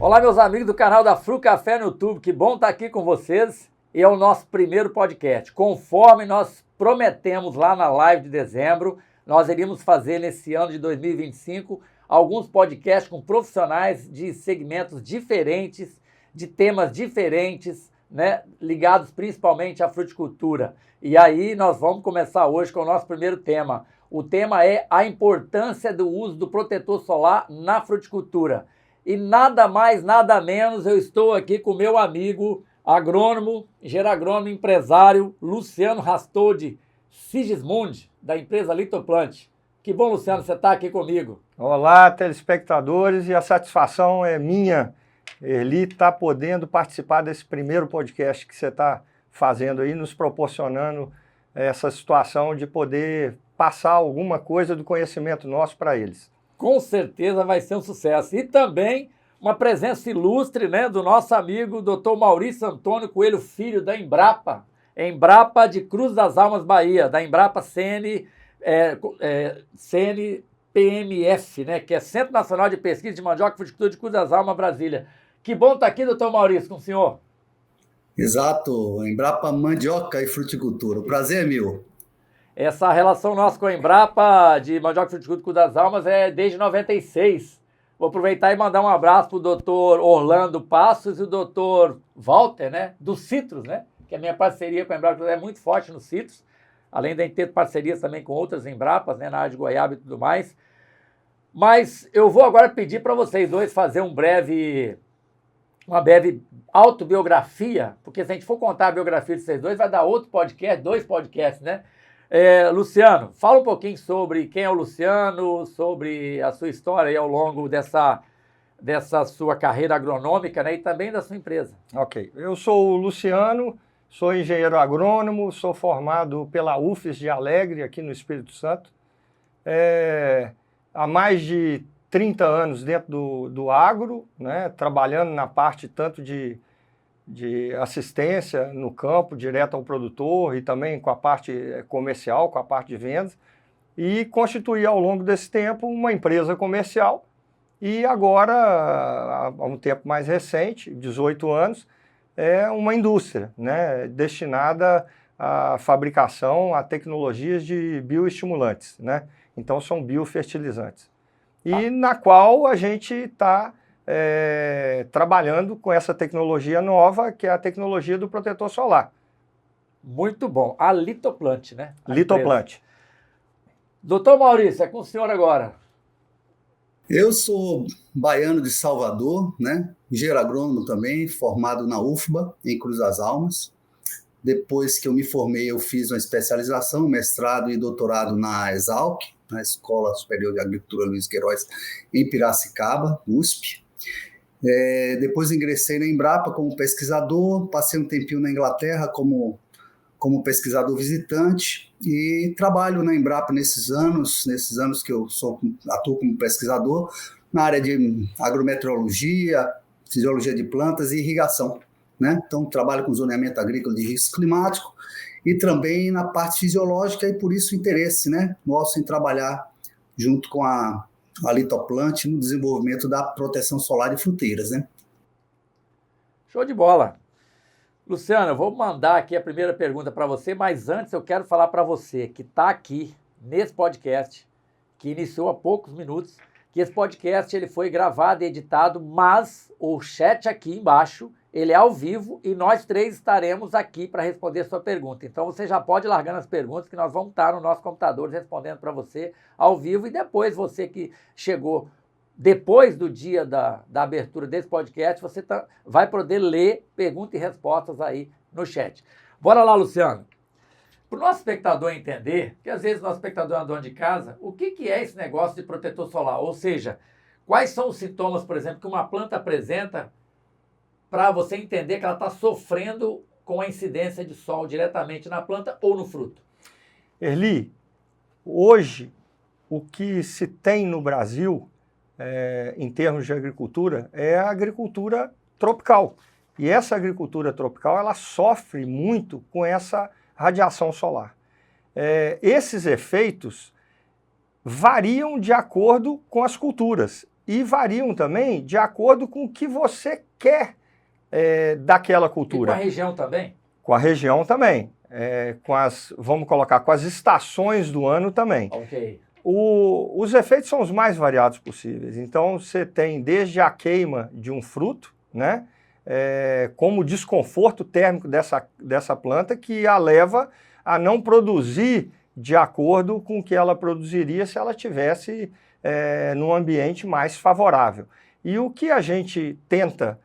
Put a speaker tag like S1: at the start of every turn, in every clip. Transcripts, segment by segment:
S1: Olá, meus amigos do canal da Fru Café no YouTube, que bom estar aqui com vocês. E é o nosso primeiro podcast. Conforme nós prometemos lá na live de dezembro, nós iríamos fazer nesse ano de 2025 alguns podcasts com profissionais de segmentos diferentes, de temas diferentes, né, ligados principalmente à fruticultura. E aí nós vamos começar hoje com o nosso primeiro tema. O tema é a importância do uso do protetor solar na fruticultura. E nada mais, nada menos, eu estou aqui com o meu amigo agrônomo, engenheiro agrônomo, empresário, Luciano Rastoldi Sigismund, da empresa Litoplant. Que bom, Luciano, você está aqui comigo.
S2: Olá, telespectadores, e a satisfação é minha, Erli, estar podendo participar desse primeiro podcast que você está fazendo aí, nos proporcionando essa situação de poder passar alguma coisa do conhecimento nosso para eles.
S1: Com certeza vai ser um sucesso. E também uma presença ilustre, né, do nosso amigo Dr. Maurício Antônio Coelho Filho, da Embrapa. Embrapa de Cruz das Almas, Bahia, da Embrapa CNPMF, né, que é Centro Nacional de Pesquisa de Mandioca e Fruticultura de Cruz das Almas, Brasília. Que bom estar aqui, doutor Maurício, com o senhor.
S3: Exato, Embrapa Mandioca e Fruticultura. O prazer é meu.
S1: Essa relação nossa com a Embrapa de Mandioca e Fruticultura de Cruz das Almas é desde 96. Vou aproveitar e mandar um abraço para o doutor Orlando Passos e o doutor Walter, né, do Citrus, né, que a minha parceria com a Embrapa é muito forte no Citrus, além de ter parcerias também com outras Embrapas, né, na área de goiaba e tudo mais. Mas eu vou agora pedir para vocês dois fazer uma breve autobiografia, porque se a gente for contar a biografia de vocês dois, vai dar outro podcast, 2 podcasts, né? Luciano, fala um pouquinho sobre quem é o Luciano, sobre a sua história aí ao longo dessa sua carreira agronômica, né, e também da sua empresa.
S2: Ok, eu sou o Luciano, sou engenheiro agrônomo, sou formado pela UFES de Alegre, aqui no Espírito Santo. Há mais de 30 anos dentro do agro, né, trabalhando na parte tanto de assistência no campo, direto ao produtor, e também com a parte comercial, com a parte de vendas, e constituí ao longo desse tempo uma empresa comercial, e agora, há um tempo mais recente, 18 anos, é uma indústria, né, destinada à fabricação, a tecnologias de bioestimulantes, né? Então são biofertilizantes. E na qual a gente está trabalhando com essa tecnologia nova, que é a tecnologia do protetor solar.
S1: Muito bom. A Litoplant, né?
S2: Litoplant.
S1: Doutor Maurício, é com o senhor agora.
S3: Eu sou baiano de Salvador, né? Engenheiro agrônomo também, formado na UFBA, em Cruz das Almas. Depois que eu me formei, eu fiz uma especialização, mestrado e doutorado na Exalc, na Escola Superior de Agricultura Luiz Queiroz, em Piracicaba, USP. Depois ingressei na Embrapa como pesquisador, passei um tempinho na Inglaterra como pesquisador visitante e trabalho na Embrapa nesses anos que eu atuo como pesquisador, na área de agrometeorologia, fisiologia de plantas e irrigação, né? Então trabalho com zoneamento agrícola de risco climático e também na parte fisiológica, e por isso o interesse, né, nosso em trabalhar junto com a Litoplant no desenvolvimento da proteção solar de fruteiras, né?
S1: Show de bola. Luciano, eu vou mandar aqui a primeira pergunta para você, mas antes eu quero falar para você que está aqui nesse podcast, que iniciou há poucos minutos, que esse podcast ele foi gravado e editado, mas o chat aqui embaixo, ele é ao vivo e nós 3 estaremos aqui para responder a sua pergunta. Então você já pode ir largando as perguntas que nós vamos estar no nosso computador respondendo para você ao vivo, e depois você que chegou depois do dia da abertura desse podcast, você vai poder ler perguntas e respostas aí no chat. Bora lá, Luciano. Para o nosso espectador entender, que às vezes o nosso espectador é dono de casa, o que é esse negócio de protetor solar? Ou seja, quais são os sintomas, por exemplo, que uma planta apresenta para você entender que ela está sofrendo com a incidência de sol diretamente na planta ou no fruto?
S2: Erli, hoje o que se tem no Brasil, em termos de agricultura, é a agricultura tropical. E essa agricultura tropical, ela sofre muito com essa radiação solar. Esses efeitos variam de acordo com as culturas. e variam também de acordo com o que você quer daquela cultura.
S1: E com a região também?
S2: Com a região também. Vamos colocar, com as estações do ano também.
S1: Ok.
S2: Os efeitos são os mais variados possíveis. Então, você tem desde a queima de um fruto, né, como desconforto térmico dessa planta, que a leva a não produzir de acordo com o que ela produziria se ela tivesse num ambiente mais favorável. E o que a gente tenta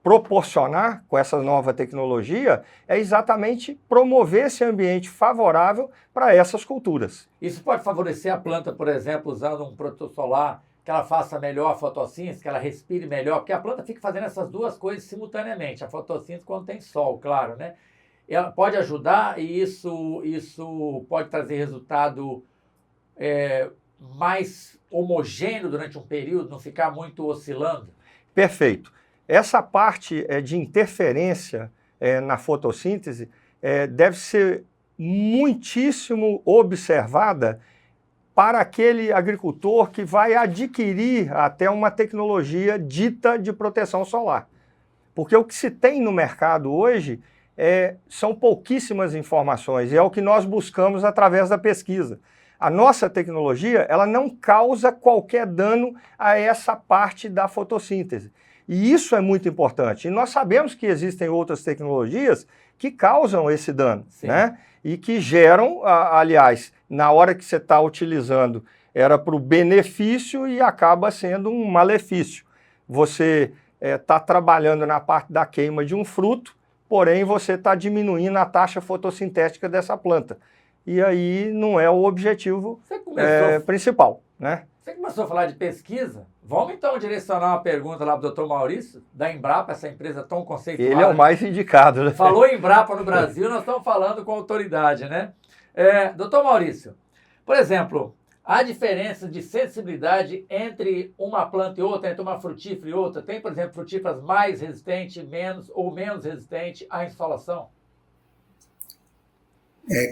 S2: proporcionar com essa nova tecnologia é exatamente promover esse ambiente favorável para essas culturas.
S1: Isso pode favorecer a planta, por exemplo, usando um protetor solar, que ela faça melhor a fotossíntese, que ela respire melhor, porque a planta fica fazendo essas duas coisas simultaneamente. A fotossíntese quando tem sol, claro, né? Ela pode ajudar e isso pode trazer resultado mais homogêneo durante um período, não ficar muito oscilando?
S2: Perfeito. Essa parte de interferência na fotossíntese deve ser muitíssimo observada para aquele agricultor que vai adquirir até uma tecnologia dita de proteção solar. Porque o que se tem no mercado hoje são pouquíssimas informações, e é o que nós buscamos através da pesquisa. A nossa tecnologia, ela não causa qualquer dano a essa parte da fotossíntese. E isso é muito importante. E nós sabemos que existem outras tecnologias que causam esse dano, né? E que geram, aliás, na hora que você está utilizando, era para o benefício e acaba sendo um malefício. Você está trabalhando na parte da queima de um fruto, porém você está diminuindo a taxa fotossintética dessa planta. E aí não é o objetivo principal, né?
S1: Você começou a falar de pesquisa, vamos então direcionar uma pergunta lá para o Dr. Maurício, da Embrapa, essa empresa tão conceituada.
S2: Ele é o mais indicado, né?
S1: Falou Embrapa no Brasil, nós estamos falando com autoridade, né? Dr. Maurício, por exemplo, há diferença de sensibilidade entre uma planta e outra, entre uma frutífera e outra? Tem, por exemplo, frutíferas mais resistentes, menos resistentes à insolação?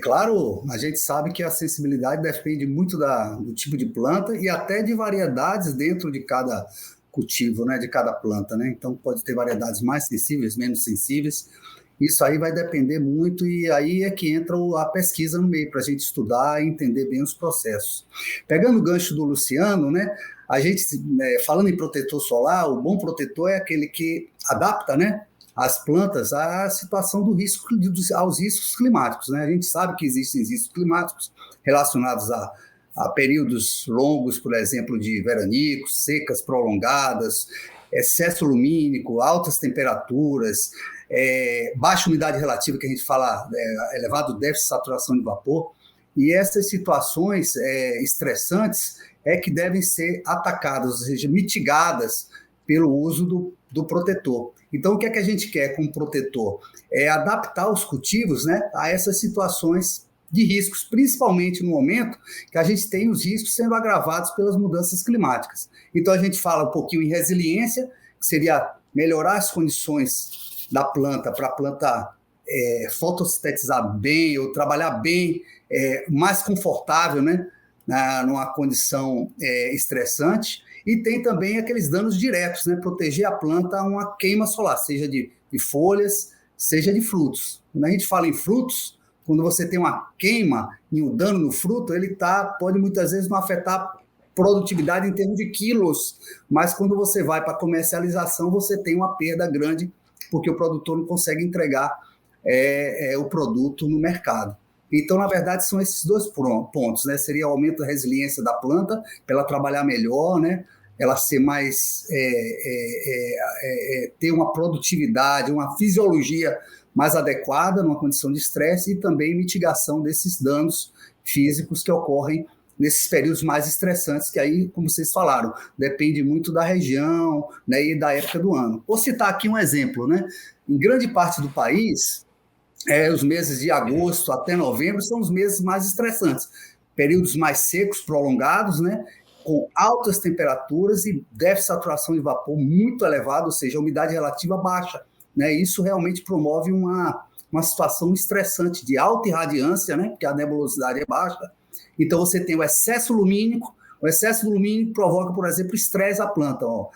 S3: Claro, a gente sabe que a sensibilidade depende muito do tipo de planta e até de variedades dentro de cada cultivo, né, de cada planta, né? Então pode ter variedades mais sensíveis, menos sensíveis. Isso aí vai depender muito e aí é que entra a pesquisa no meio para a gente estudar e entender bem os processos. Pegando o gancho do Luciano, né, a gente, falando em protetor solar, o bom protetor é aquele que adapta, né, as plantas à situação do risco, aos riscos climáticos, né? A gente sabe que existem riscos climáticos relacionados a períodos longos, por exemplo, de veranicos, secas prolongadas, excesso lumínico, altas temperaturas, baixa umidade relativa, que a gente fala, elevado déficit de saturação de vapor, e essas situações estressantes que devem ser atacadas, ou seja, mitigadas pelo uso do protetor. Então, o que é que a gente quer com o protetor? É adaptar os cultivos, né, a essas situações de riscos, principalmente no momento que a gente tem os riscos sendo agravados pelas mudanças climáticas. Então, a gente fala um pouquinho em resiliência, que seria melhorar as condições da planta, para a planta fotossintetizar bem, ou trabalhar bem, mais confortável, né, numa condição estressante. E tem também aqueles danos diretos, né? Proteger a planta a uma queima solar, seja de folhas, seja de frutos. Quando a gente fala em frutos, quando você tem uma queima e um dano no fruto, ele pode muitas vezes não afetar a produtividade em termos de quilos, mas quando você vai para a comercialização, você tem uma perda grande, porque o produtor não consegue entregar o produto no mercado. Então, na verdade, são esses dois pontos, né? Seria o aumento da resiliência da planta, para ela trabalhar melhor, né? Ela ser mais, ter uma produtividade, uma fisiologia mais adequada numa condição de estresse e também mitigação desses danos físicos que ocorrem nesses períodos mais estressantes, que aí, como vocês falaram, depende muito da região, né, e da época do ano. Vou citar aqui um exemplo, né? Em grande parte do país, os meses de agosto até novembro são os meses mais estressantes. Períodos mais secos, prolongados, né? Com altas temperaturas e déficit de saturação de vapor muito elevado, ou seja, a umidade relativa baixa, né? Isso realmente promove uma situação estressante de alta irradiância, né? Porque a nebulosidade é baixa. Então, você tem o excesso lumínico, O excesso de alumínio provoca, por exemplo, estresse à planta, ó,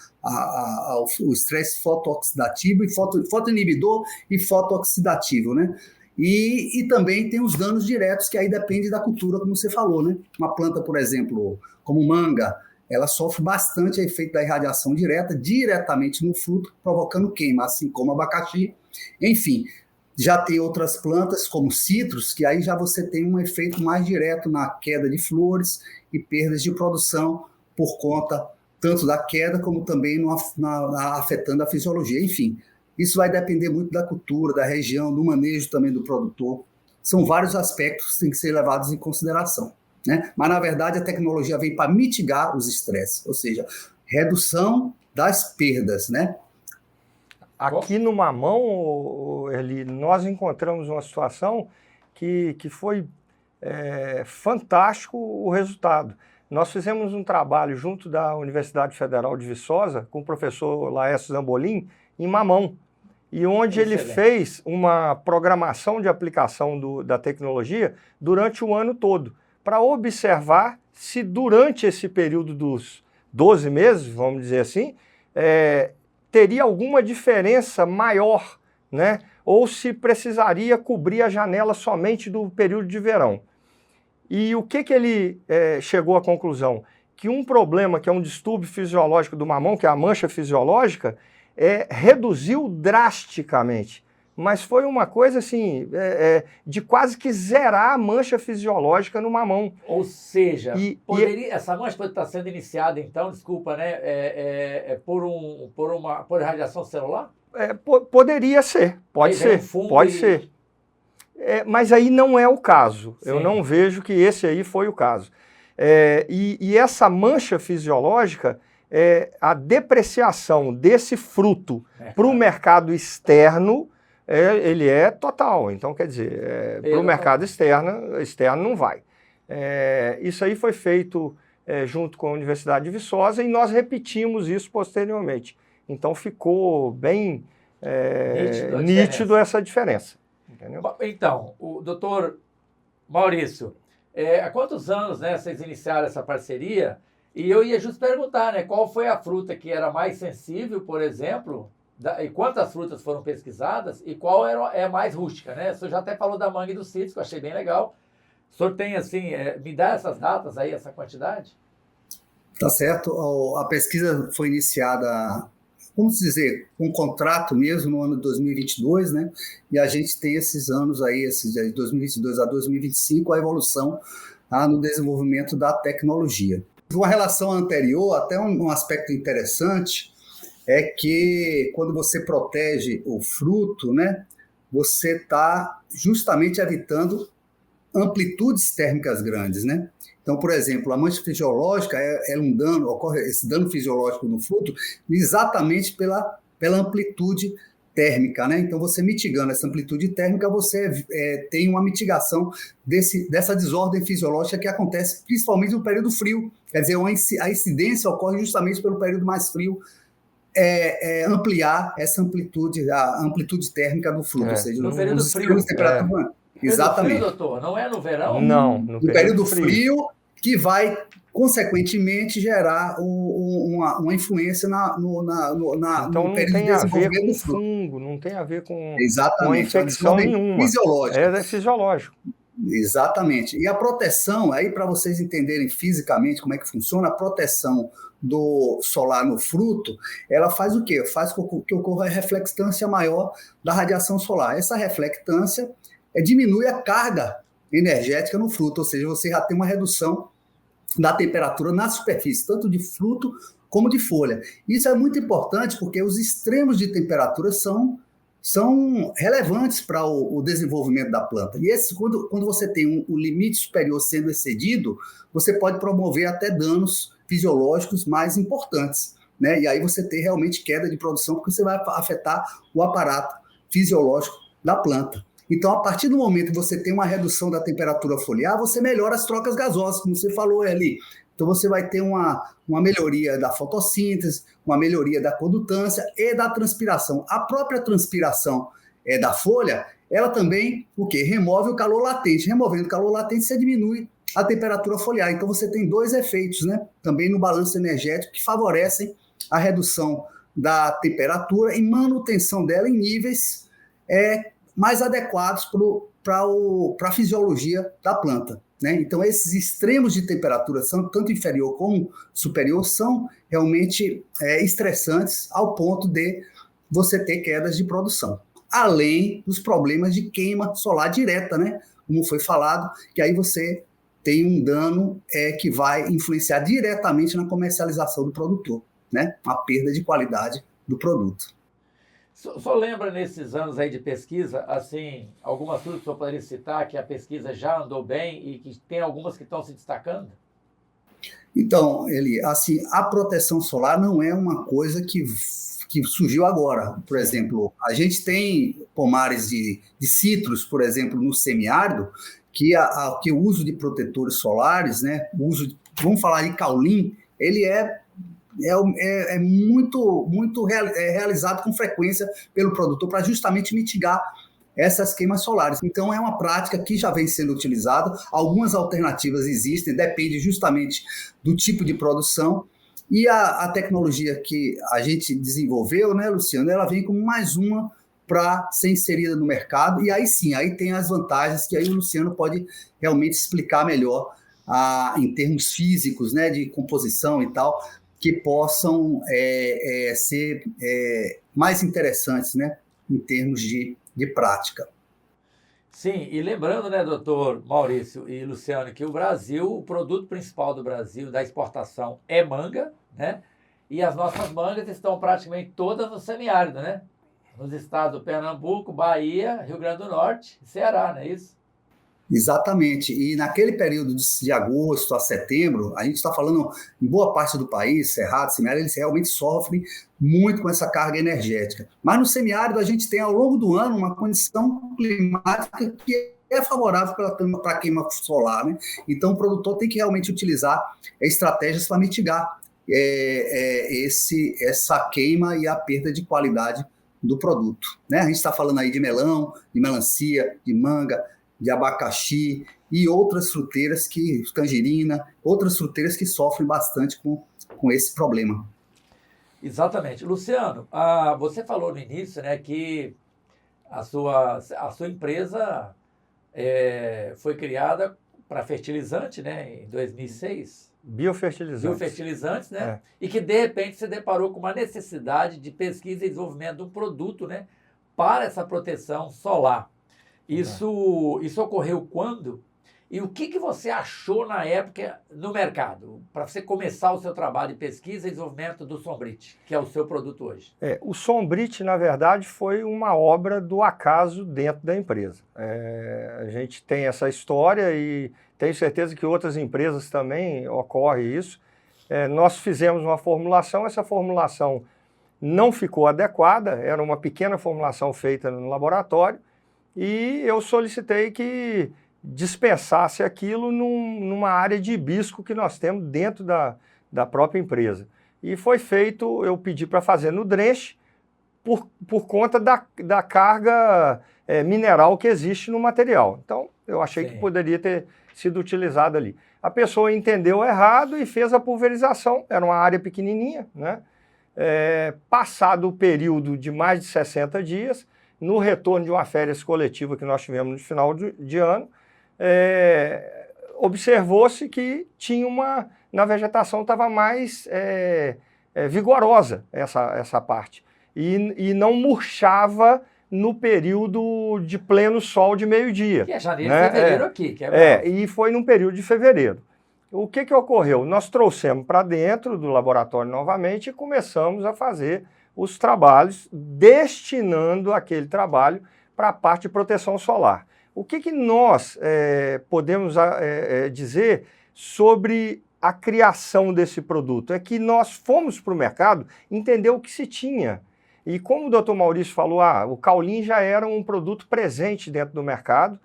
S3: o estresse fotooxidativo e fotoinibidor e fotooxidativo, né? E também tem os danos diretos, que aí depende da cultura, como você falou, né? Uma planta, por exemplo, como manga, ela sofre bastante o efeito da irradiação direta, diretamente no fruto, provocando queima, assim como abacaxi. Enfim, já tem outras plantas, como citros, que aí já você tem um efeito mais direto na queda de flores e perdas de produção por conta tanto da queda, como também afetando a fisiologia. Enfim, isso vai depender muito da cultura, da região, do manejo também do produtor. São vários aspectos que têm que ser levados em consideração, né? Mas, na verdade, a tecnologia vem para mitigar os estresses, ou seja, redução das perdas, né?
S2: Aqui no mamão, Eli, nós encontramos uma situação que foi fantástico o resultado. Nós fizemos um trabalho junto da Universidade Federal de Viçosa com o professor Laércio Zambolin em mamão, e onde ele fez uma programação de aplicação da tecnologia durante o ano todo, para observar se durante esse período dos 12 meses, vamos dizer assim, teria alguma diferença maior, né? Ou se precisaria cobrir a janela somente do período de verão. E o que ele chegou à conclusão? Que um problema, que é um distúrbio fisiológico do mamão, que é a mancha fisiológica, reduziu drasticamente. Mas foi uma coisa assim, de quase que zerar a mancha fisiológica no mamão.
S1: Ou seja, essa mancha pode estar sendo iniciada, então, desculpa, né, por radiação celular?
S2: Poderia ser, pode ser, pode ser. Mas aí não é o caso. Sim. Eu não vejo que esse aí foi o caso. E essa mancha fisiológica, a depreciação desse fruto para o mercado externo, ele é total. Então, quer dizer, para o mercado externo não vai. Isso aí foi feito junto com a Universidade de Viçosa e nós repetimos isso posteriormente. Então, ficou bem nítido essa diferença. Entendeu?
S1: Então, o doutor Maurício, há quantos anos, né, vocês iniciaram essa parceria? E eu ia justo perguntar, né, qual foi a fruta que era mais sensível, por exemplo, e quantas frutas foram pesquisadas e qual é mais rústica, né? O senhor já até falou da manga e do citro, que eu achei bem legal. O senhor tem, assim, me dá essas datas aí, essa quantidade?
S3: Tá certo. A pesquisa foi iniciada, vamos dizer, com um contrato mesmo no ano de 2022, né? E a gente tem esses anos aí, esses de 2022 a 2025, a evolução no desenvolvimento da tecnologia. Uma relação anterior, até um aspecto interessante, é que quando você protege o fruto, né, você está justamente evitando amplitudes térmicas grandes, né? Então, por exemplo, a mancha fisiológica ocorre esse dano fisiológico no fruto exatamente pela amplitude térmica, né? Então, você mitigando essa amplitude térmica, você tem uma mitigação dessa desordem fisiológica que acontece principalmente no período frio. Quer dizer, a incidência ocorre justamente pelo período mais frio, ampliar essa amplitude, a amplitude térmica do fruto, ou seja,
S1: no período frio.
S3: Temperatura. Exatamente.
S1: Frio, doutor, não é no verão?
S2: Não,
S3: no período frio, que vai, consequentemente, gerar uma influência
S2: então,
S3: no período de desenvolvimento do fruto.
S2: Fungo, não tem a ver com
S3: uma
S2: infecção nenhuma.
S3: Fisiológica.
S2: É fisiológico.
S3: Exatamente. E a proteção, aí para vocês entenderem fisicamente como é que funciona, a proteção do solar no fruto, ela faz o quê? Faz com que ocorra a reflectância maior da radiação solar. Essa reflectância diminui a carga energética no fruto, ou seja, você já tem uma redução da temperatura na superfície, tanto de fruto como de folha. Isso é muito importante porque os extremos de temperatura são relevantes para o desenvolvimento da planta. E quando você tem um limite superior sendo excedido, você pode promover até danos fisiológicos mais importantes, né? E aí você tem realmente queda de produção, porque você vai afetar o aparato fisiológico da planta. Então, a partir do momento que você tem uma redução da temperatura foliar, você melhora as trocas gasosas, como você falou ali. Então, você vai ter uma melhoria da fotossíntese, uma melhoria da condutância e da transpiração. A própria transpiração da folha, ela também, remove o calor latente. Removendo o calor latente, você diminui a temperatura foliar. Então você tem dois efeitos, né, também no balanço energético que favorecem a redução da temperatura e manutenção dela em níveis mais adequados para a fisiologia da planta, né? Então esses extremos de temperatura, tanto inferior como superior, são realmente estressantes ao ponto de você ter quedas de produção. Além dos problemas de queima solar direta, né? Como foi falado, que aí você tem um dano que vai influenciar diretamente na comercialização do produtor, né? A perda de qualidade do produto.
S1: O senhor lembra nesses anos aí de pesquisa, assim, algumas coisas que o senhor poderia citar que a pesquisa já andou bem e que tem algumas que estão se destacando?
S3: Então, Eli, assim, a proteção solar não é uma coisa que surgiu agora. Por exemplo, a gente tem pomares de citros, por exemplo, no semiárido, que o uso de protetores solares, né, vamos falar de caulim, ele é muito realizado com frequência pelo produtor para justamente mitigar essas queimas solares. Então, é uma prática que já vem sendo utilizada. Algumas alternativas existem, depende justamente do tipo de produção. E a tecnologia que a gente desenvolveu, né, Luciano, ela vem como mais uma para ser inserida no mercado. E aí sim, aí tem as vantagens que aí o Luciano pode realmente explicar melhor em termos físicos, né, de composição e tal, que possam ser mais interessantes, né, em termos de prática.
S1: Sim, e lembrando, né, doutor Maurício e Luciano, que o Brasil, o produto principal do Brasil, da exportação, é manga, né? E as nossas mangas estão praticamente todas no semiárido, né? Nos estados do Pernambuco, Bahia, Rio Grande do Norte e Ceará, não é isso?
S3: Exatamente, e naquele período de agosto a setembro, a gente está falando em boa parte do país, Cerrado, Semiárido, eles realmente sofrem muito com essa carga energética. Mas no semiárido a gente tem ao longo do ano uma condição climática que é favorável para a queima solar, né? Então o produtor tem que realmente utilizar estratégias para mitigar essa queima e a perda de qualidade do produto, né? A gente está falando aí de melão, de melancia, de manga, de abacaxi e outras fruteiras tangerina, outras fruteiras que sofrem bastante com esse problema.
S1: Exatamente. Luciano, você falou no início, né, que a sua empresa foi criada para fertilizante, né, em 2006. Biofertilizantes, né? E que de repente se deparou com uma necessidade de pesquisa e desenvolvimento de um produto, né, para essa proteção solar. Isso ocorreu quando? E o que você achou na época no mercado, para você começar o seu trabalho de pesquisa e desenvolvimento do Sombrit, que é o seu produto hoje?
S2: O Sombrit, na verdade, foi uma obra do acaso dentro da empresa. A gente tem essa história e tenho certeza que outras empresas também ocorre isso. Nós fizemos uma formulação, essa formulação não ficou adequada, era uma pequena formulação feita no laboratório, e eu solicitei que dispensasse aquilo numa área de hibisco que nós temos dentro da própria empresa. E foi feito, eu pedi para fazer no drenche, por conta da carga mineral que existe no material. Então, eu achei que poderia ter sido utilizado ali. A pessoa entendeu errado e fez a pulverização, era uma área pequenininha, né? Passado o período de mais de 60 dias, no retorno de uma férias coletiva que nós tivemos no final de ano, observou-se que tinha na vegetação estava mais vigorosa essa parte, e não murchava no período de pleno sol de meio-dia.
S1: Que é janeiro e fevereiro aqui. Que
S2: e foi num período de fevereiro. O que ocorreu? Nós trouxemos para dentro do laboratório novamente e começamos a fazer os trabalhos, destinando aquele trabalho para a parte de proteção solar. O que nós podemos dizer sobre a criação desse produto? É que nós fomos para o mercado entender o que se tinha. E como o Dr. Maurício falou, o caulim já era um produto presente dentro do mercado,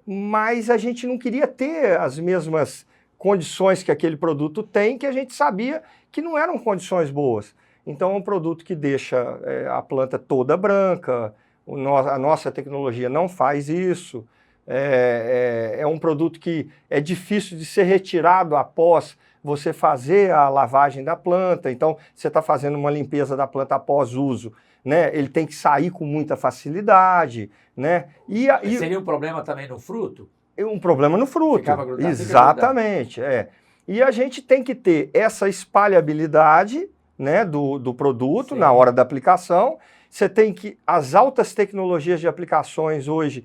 S2: mas a gente não queria ter as mesmas condições que aquele produto tem, que a gente sabia que não eram condições boas. Então é um produto que deixa a planta toda branca, a nossa tecnologia não faz isso, é um produto que é difícil de ser retirado após você fazer a lavagem da planta. Então, você está fazendo uma limpeza da planta após uso, né? Ele tem que sair com muita facilidade, né?
S1: Seria um problema também no fruto?
S2: Um problema no fruto.
S1: Ficava grudado,
S2: exatamente, E a gente tem que ter essa espalhabilidade, né, do produto. Sim. Na hora da aplicação. Você tem que... As altas tecnologias de aplicações hoje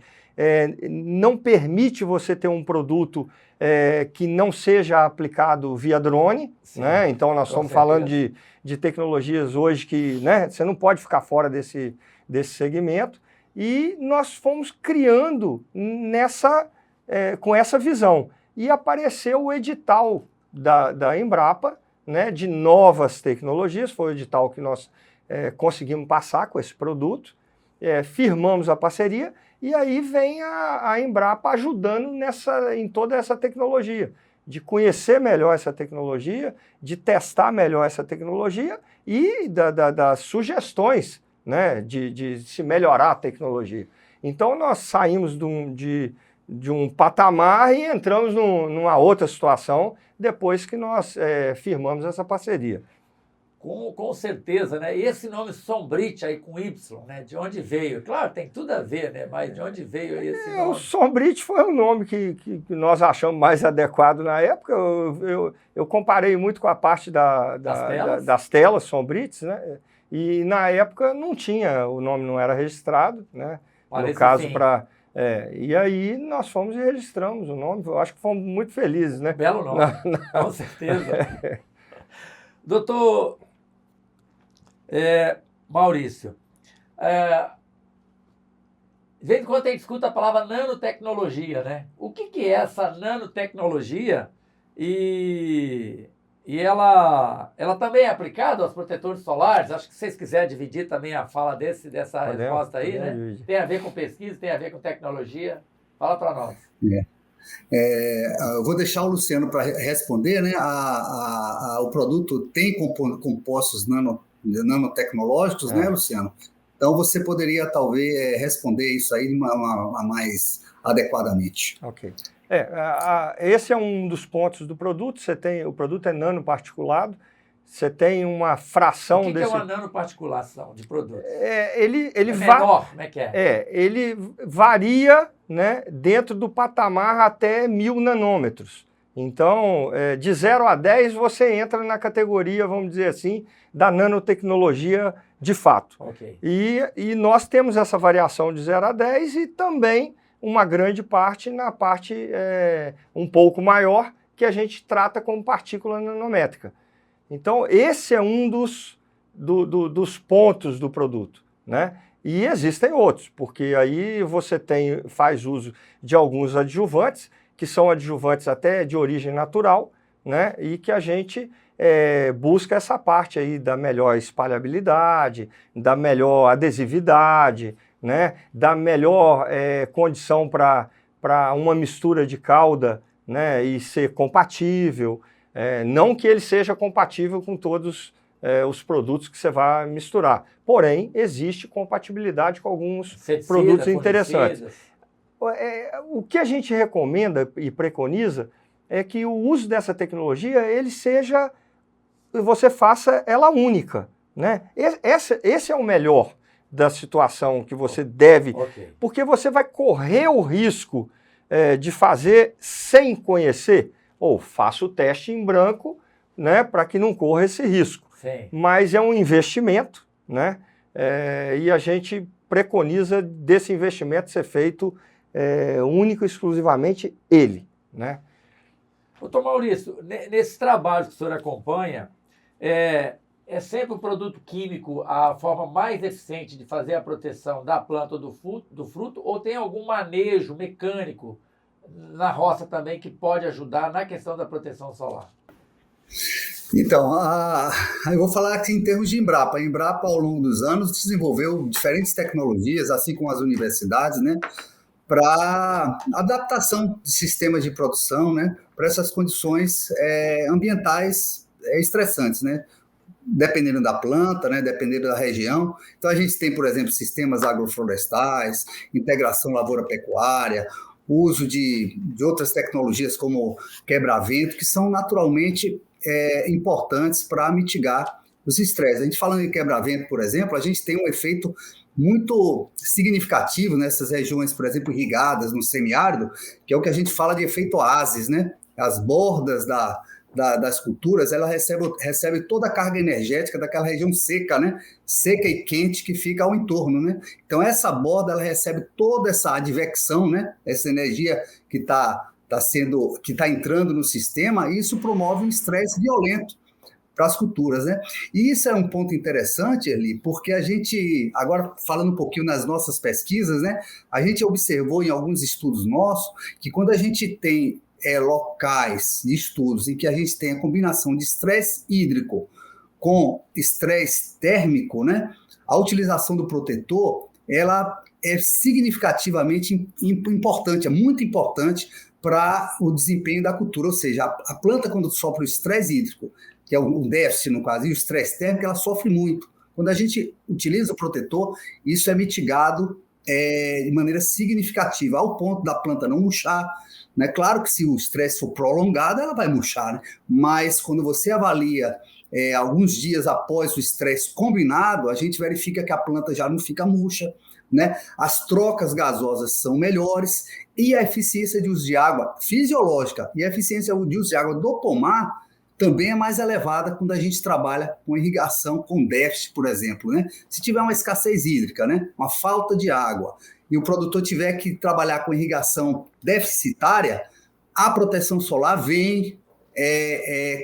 S2: não permite você ter um produto que não seja aplicado via drone, né? Então nós estamos falando de tecnologias hoje que, né, você não pode ficar fora desse segmento, e nós fomos criando com essa visão. E apareceu o edital da Embrapa, né, de novas tecnologias. Foi o edital que nós conseguimos passar com esse produto, firmamos a parceria, e aí vem a Embrapa ajudando em toda essa tecnologia, de conhecer melhor essa tecnologia, de testar melhor essa tecnologia e das sugestões, né, de se melhorar a tecnologia. Então nós saímos de um patamar e entramos numa outra situação depois que nós firmamos essa parceria.
S1: Com certeza, né? E esse nome Sombrite aí com Y, né? De onde veio? Claro, tem tudo a ver, né? Mas de onde veio esse nome?
S2: O Sombrite foi um nome que nós achamos mais adequado na época. Eu comparei muito com a parte das telas Sombrites, né? E na época não tinha, o nome não era registrado, né?
S1: Parece
S2: no caso, para... e aí nós fomos e registramos o nome. Eu acho que fomos muito felizes, né?
S1: Belo nome, com certeza. Doutor Maurício, de vez em quando a gente escuta a palavra nanotecnologia, né? O que é essa nanotecnologia? E ela também é aplicada aos protetores solares? Acho que se vocês quiserem dividir também a fala dessa resposta aí, né? Dividir. Tem a ver com pesquisa, tem a ver com tecnologia. Fala para nós.
S3: Eu vou deixar o Luciano para responder, né? O produto tem compostos nanotecnológicos, né, Luciano? Então você poderia talvez responder isso aí mais adequadamente.
S2: Ok. Esse é um dos pontos do produto. O produto é nanoparticulado. Você tem uma fração
S1: desse... O que é uma nanoparticulação de produto?
S2: Ele
S1: menor, como é que é?
S2: Ele varia, né, dentro do patamar até 1000 nanômetros. Então, de 0 a 10, você entra na categoria, vamos dizer assim, da nanotecnologia de fato.
S1: Okay.
S2: E nós temos essa variação de 0 a 10 e também uma grande parte na parte um pouco maior, que a gente trata como partícula nanométrica. Então, esse é um dos pontos do produto, né? E existem outros, porque aí você faz uso de alguns adjuvantes, que são adjuvantes até de origem natural, né? E que a gente busca essa parte aí da melhor espalhabilidade, da melhor adesividade, né? Da melhor condição para uma mistura de calda, né? E ser compatível. Não que ele seja compatível com todos os produtos que você vai misturar. Porém, existe compatibilidade com alguns produtos interessantes. O que a gente recomenda e preconiza é que o uso dessa tecnologia, você faça ela única, né? Esse é o melhor da situação que você deve, porque você vai correr o risco de fazer sem conhecer, ou faça o teste em branco, né, para que não corra esse risco.
S1: Sim.
S2: Mas é um investimento, né? E a gente preconiza desse investimento ser feito único e exclusivamente ele, né?
S1: Doutor Maurício, nesse trabalho que o senhor acompanha, é sempre o produto químico a forma mais eficiente de fazer a proteção da planta ou do fruto, ou tem algum manejo mecânico na roça também que pode ajudar na questão da proteção solar?
S3: Então, eu vou falar aqui em termos de Embrapa. A Embrapa, ao longo dos anos, desenvolveu diferentes tecnologias, assim como as universidades, né, para adaptação de sistemas de produção, né, para essas condições ambientais estressantes, né, dependendo da planta, né, dependendo da região. Então, a gente tem, por exemplo, sistemas agroflorestais, integração lavoura-pecuária, o uso de outras tecnologias como quebra-vento, que são naturalmente importantes para mitigar os estresses. A gente falando em quebra-vento, por exemplo, a gente tem um efeito muito significativo nessas regiões, por exemplo, irrigadas no semiárido, que é o que a gente fala de efeito oásis, né? As bordas das culturas, ela recebe toda a carga energética daquela região seca, né? Seca e quente que fica ao entorno, né? Então, essa borda, ela recebe toda essa advecção, né? Essa energia que está entrando no sistema, e isso promove um estresse violento para as culturas, né? E isso é um ponto interessante, Erli, porque a gente, agora falando um pouquinho nas nossas pesquisas, né? A gente observou em alguns estudos nossos que quando a gente tem locais de estudos em que a gente tem a combinação de estresse hídrico com estresse térmico, né? A utilização do protetor, ela é significativamente importante, é muito importante para o desempenho da cultura, ou seja, a planta quando sofre o estresse hídrico, que é um déficit no caso, e o estresse térmico, ela sofre muito. Quando a gente utiliza o protetor, isso é mitigado de maneira significativa, ao ponto da planta não murchar, né? Claro que se o estresse for prolongado, ela vai murchar, né? Mas quando você avalia alguns dias após o estresse combinado, a gente verifica que a planta já não fica murcha, né? As trocas gasosas são melhores e a eficiência de uso de água fisiológica e a eficiência de uso de água do pomar também é mais elevada quando a gente trabalha com irrigação com déficit, por exemplo, né? Se tiver uma escassez hídrica, né? Uma falta de água, e o produtor tiver que trabalhar com irrigação deficitária, a proteção solar vem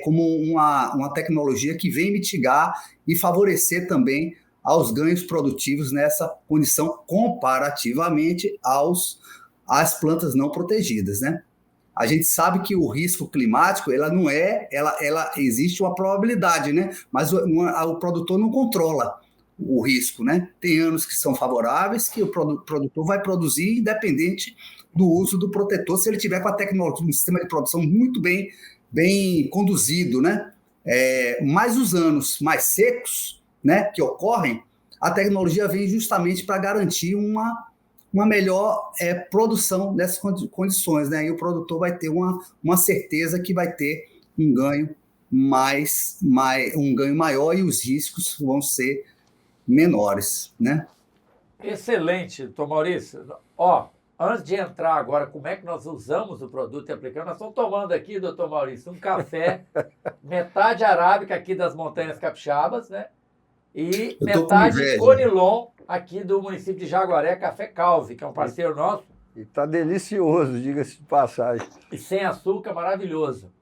S3: como uma tecnologia que vem mitigar e favorecer também aos ganhos produtivos nessa condição comparativamente às plantas não protegidas, né? A gente sabe que o risco climático, ela existe uma probabilidade, né? Mas o produtor não controla o risco, né? Tem anos que são favoráveis, que o produtor vai produzir independente do uso do protetor, se ele tiver com a tecnologia, um sistema de produção muito bem conduzido, né? Mas os anos mais secos, né, que ocorrem, a tecnologia vem justamente para garantir uma melhor produção nessas condições, né? E o produtor vai ter uma certeza que vai ter um ganho um ganho maior e os riscos vão ser menores, né?
S1: Excelente, doutor Maurício. Antes de entrar agora, como é que nós usamos o produto e aplicamos, nós estamos tomando aqui, doutor Maurício, um café, metade arábica aqui das Montanhas Capixabas, né? E metade Conilon, aqui do município de Jaguaré, Café Calvi, que é um parceiro nosso.
S2: E tá delicioso, diga-se de passagem.
S1: E sem açúcar, maravilhoso.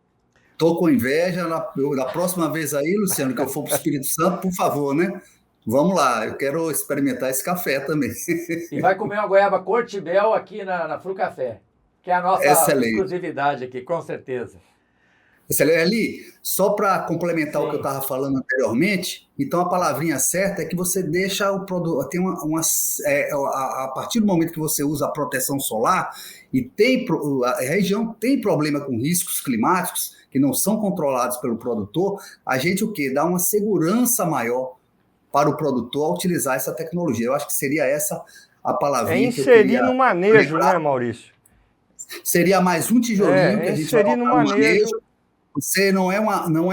S3: Tô com inveja. Da próxima vez aí, Luciano, que eu for para o Espírito Santo, por favor, né? Vamos lá, eu quero experimentar esse café também.
S1: E vai comer uma goiaba Cortibel aqui na Fru Café, que é a nossa exclusividade aqui, com certeza.
S3: Ali, só para complementar o que eu estava falando anteriormente, então a palavrinha certa é que você deixa o produto, a partir do momento que você usa a proteção solar e a região tem problema com riscos climáticos que não são controlados pelo produtor, a gente dá uma segurança maior para o produtor a utilizar essa tecnologia. Eu acho que seria essa a palavrinha que eu queria
S2: inserir no manejo, né, Maurício?
S3: Seria mais um tijolinho que a gente vai
S2: inserir no manejo.
S3: Você não é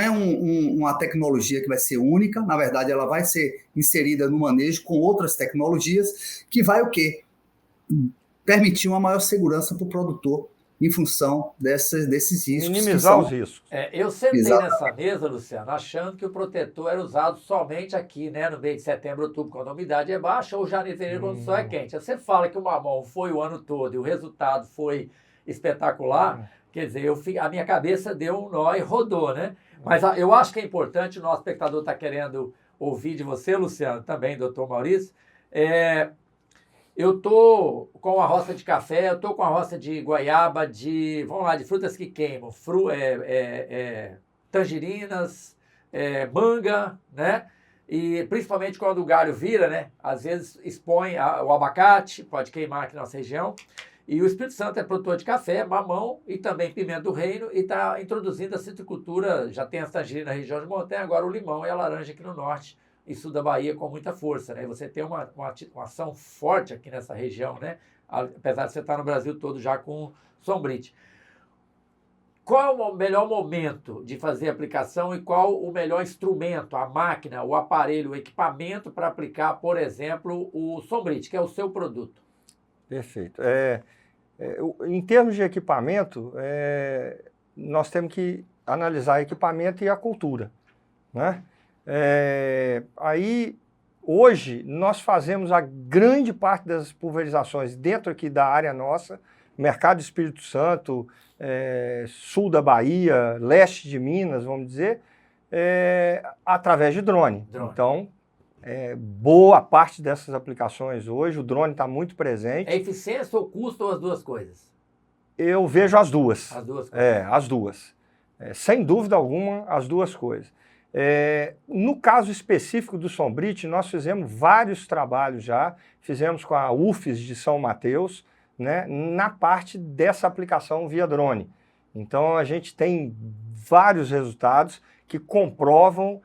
S3: uma tecnologia que vai ser única, na verdade ela vai ser inserida no manejo com outras tecnologias que vai permitir uma maior segurança para o produtor em função desses riscos.
S2: Minimizar os riscos.
S1: Eu sentei nessa mesa, Luciano, achando que o protetor era usado somente aqui, né, no mês de setembro, outubro, quando a umidade é baixa, ou janeiro, fevereiro, quando o sol é quente. Você fala que o mamão foi o ano todo e o resultado foi espetacular. Quer dizer, a minha cabeça deu um nó e rodou, né? Mas eu acho que é importante, o nosso espectador está querendo ouvir de você, Luciano, também, doutor Maurício. Eu estou com a roça de café, eu estou com a roça de goiaba, de frutas que queimam, tangerinas, manga, né? E principalmente quando o galho vira, né? Às vezes expõe o abacate, pode queimar aqui na nossa região. E o Espírito Santo é produtor de café, mamão e também pimenta do reino e está introduzindo a citricultura, já tem as tangerinas na região de montanha, agora o limão e a laranja aqui no norte e sul da Bahia com muita força, né? E você tem uma ação forte aqui nessa região, né? apesar de você estar no Brasil todo já com Sombrite. Qual é o melhor momento de fazer a aplicação e qual o melhor instrumento, a máquina, o aparelho, o equipamento para aplicar, por exemplo, o Sombrite, que é o seu produto?
S2: Perfeito. Em termos de equipamento, nós temos que analisar equipamento e a cultura, né? Aí, hoje, nós fazemos a grande parte das pulverizações dentro aqui da área nossa, Mercado Espírito Santo, sul da Bahia, leste de Minas, vamos dizer, através de drone. Então, boa parte dessas aplicações hoje, o drone está muito presente.
S1: É eficiência ou custo ou as duas coisas?
S2: Eu vejo as duas.
S1: As duas coisas?
S2: As duas. Sem dúvida alguma, as duas coisas. No caso específico do Sombrite, nós fizemos vários trabalhos já, fizemos com a UFES de São Mateus, né, na parte dessa aplicação via drone. Então, a gente tem vários resultados que comprovam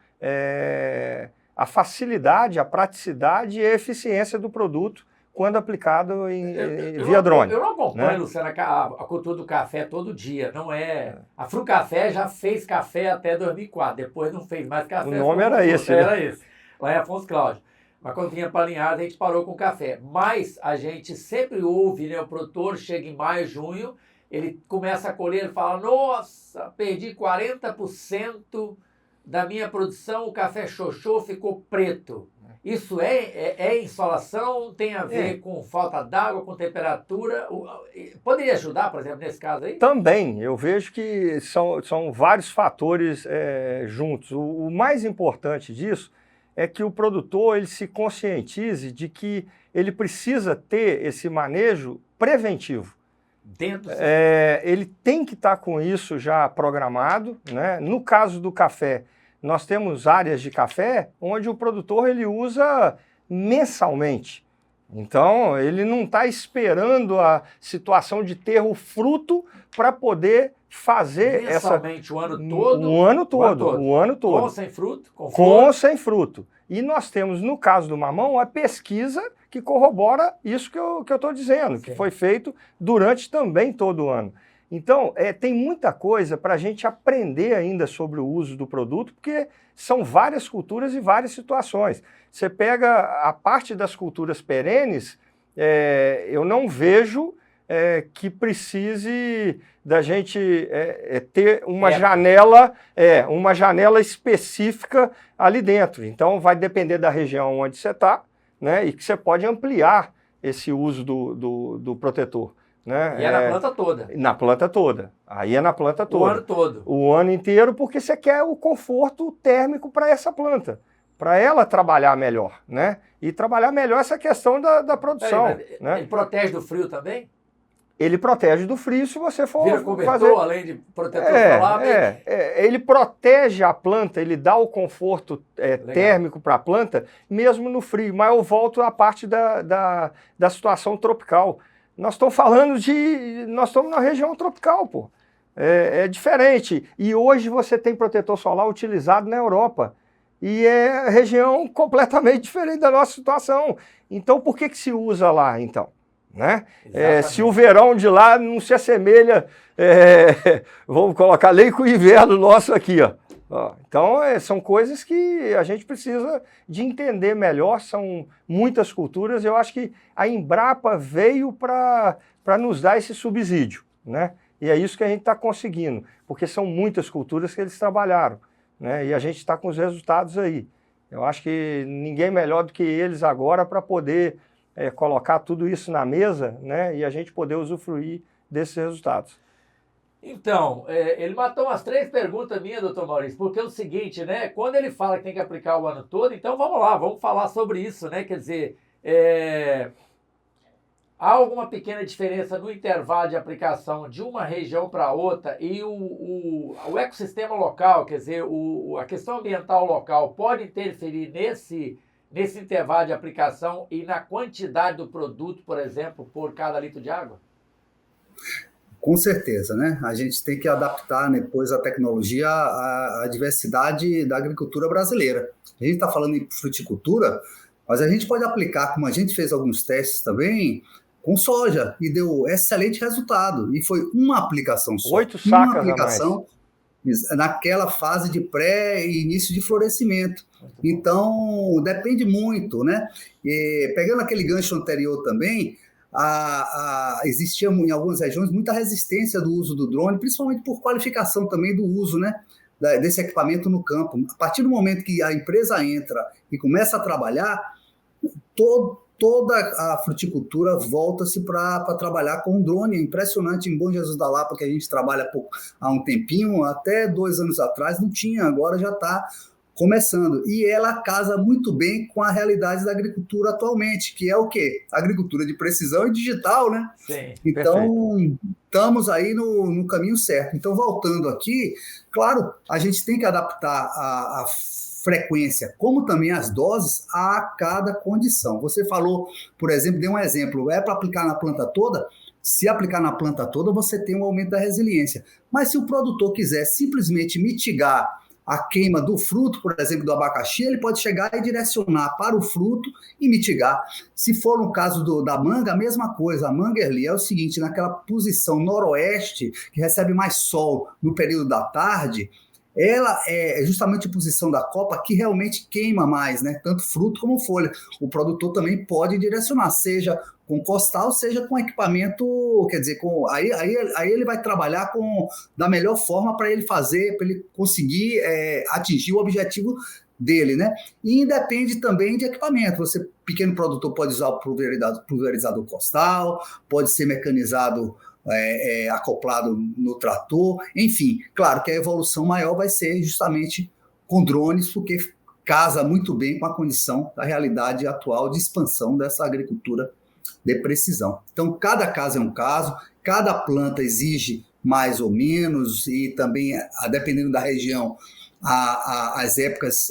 S2: a facilidade, a praticidade e a eficiência do produto quando aplicado via drone.
S1: Eu não acompanho,
S2: né?
S1: Luciano, a cultura do café todo dia, não é... A Frucafé já fez café até 2004, depois não fez mais café.
S2: O nome era esse.
S1: Era esse, lá em Afonso Cláudio. Mas quando vinha para Linhares, a gente parou com o café. Mas a gente sempre ouve, né? O produtor chega em maio, junho, ele começa a colher, ele fala, nossa, perdi 40% da minha produção, o café xoxô ficou preto. Isso é insolação, tem a ver com falta d'água, com temperatura? Poderia ajudar, por exemplo, nesse caso aí?
S2: Também, eu vejo que são vários fatores juntos. O mais importante disso é que o produtor ele se conscientize de que ele precisa ter esse manejo preventivo.
S1: Dentro do
S2: ele tem que estar com isso já programado, né? No caso do café, nós temos áreas de café onde o produtor ele usa mensalmente. Então, ele não está esperando a situação de ter o fruto para poder fazer
S1: mensalmente, o ano todo?
S2: O ano todo.
S1: Com ou sem fruto?
S2: Com ou sem fruto. E nós temos, no caso do mamão, a pesquisa que corrobora isso que eu estou dizendo, que foi feito durante também todo o ano. Então, tem muita coisa para a gente aprender ainda sobre o uso do produto, porque são várias culturas e várias situações. Você pega a parte das culturas perenes, eu não vejo que precise da gente ter uma janela específica ali dentro. Então, vai depender da região onde você está, né, e que você pode ampliar esse uso do protetor. Né?
S1: E na planta toda.
S2: Na planta toda. Aí é na planta toda.
S1: O ano todo.
S2: O ano inteiro, porque você quer o conforto térmico para essa planta, para ela trabalhar melhor, né? E trabalhar melhor essa questão da produção. Né?
S1: Ele protege do frio também?
S2: Ele protege do frio se você for
S1: Vira cobertor,
S2: fazer...
S1: além de protetor solar.
S2: Ele protege a planta, ele dá o conforto térmico para a planta, mesmo no frio. Mas eu volto à parte da situação tropical. Nós estamos falando nós estamos na região tropical, pô. É diferente. E hoje você tem protetor solar utilizado na Europa. E é região completamente diferente da nossa situação. Então, por que se usa lá, então? Né? Se o verão de lá não se assemelha, vamos colocar lei com o inverno nosso aqui, ó. Então, são coisas que a gente precisa de entender melhor, são muitas culturas. Eu acho que a Embrapa veio para nos dar esse subsídio, né? E é isso que a gente está conseguindo, porque são muitas culturas que eles trabalharam, né? E a gente está com os resultados aí. Eu acho que ninguém melhor do que eles agora para poder colocar tudo isso na mesa, né? E a gente poder usufruir desses resultados.
S1: Então, ele matou umas 3 perguntas minhas, doutor Maurício, porque é o seguinte, né? Quando ele fala que tem que aplicar o ano todo, então vamos lá, vamos falar sobre isso, né? Quer dizer, há alguma pequena diferença no intervalo de aplicação de uma região para outra e o ecossistema local, quer dizer, a questão ambiental local pode interferir nesse intervalo de aplicação e na quantidade do produto, por exemplo, por cada litro de água?
S3: Com certeza, né? A gente tem que adaptar depois a tecnologia à diversidade da agricultura brasileira. A gente está falando em fruticultura, mas a gente pode aplicar, como a gente fez alguns testes também, com soja e deu excelente resultado. E foi uma aplicação só.
S2: 8 sacas
S3: uma aplicação naquela fase de pré e início de florescimento. Então, depende muito, né? E, pegando aquele gancho anterior também, existia em algumas regiões muita resistência do uso do drone, principalmente por qualificação também do uso, né, desse equipamento no campo. A partir do momento que a empresa entra e começa a trabalhar, toda a fruticultura volta-se para trabalhar com um drone. É impressionante. Em Bom Jesus da Lapa, que a gente trabalha há um tempinho, até 2 anos atrás não tinha, agora já está começando. E ela casa muito bem com a realidade da agricultura atualmente, que é o quê? Agricultura de precisão e digital, né?
S1: Sim,
S3: então, estamos aí no caminho certo. Então, voltando aqui, claro, a gente tem que adaptar a frequência, como também as doses, a cada condição. Você falou, por exemplo, deu um exemplo, é para aplicar na planta toda? Se aplicar na planta toda, você tem um aumento da resiliência. Mas se o produtor quiser simplesmente mitigar a queima do fruto, por exemplo, do abacaxi, ele pode chegar e direcionar para o fruto e mitigar. Se for no caso da manga, a mesma coisa. A manga, Erli, é o seguinte, naquela posição noroeste, que recebe mais sol no período da tarde, ela é justamente a posição da copa que realmente queima mais, né? Tanto fruto como folha. O produtor também pode direcionar, seja com costal, seja com equipamento, quer dizer, aí ele vai trabalhar da melhor forma para ele fazer, para ele conseguir atingir o objetivo dele, né? E independe também de equipamento. Você, pequeno produtor, pode usar o pulverizador costal, pode ser mecanizado acoplado no trator, enfim, claro que a evolução maior vai ser justamente com drones, porque casa muito bem com a condição da realidade atual de expansão dessa agricultura de precisão. Então, cada caso é um caso, cada planta exige mais ou menos, e também, dependendo da região, as épocas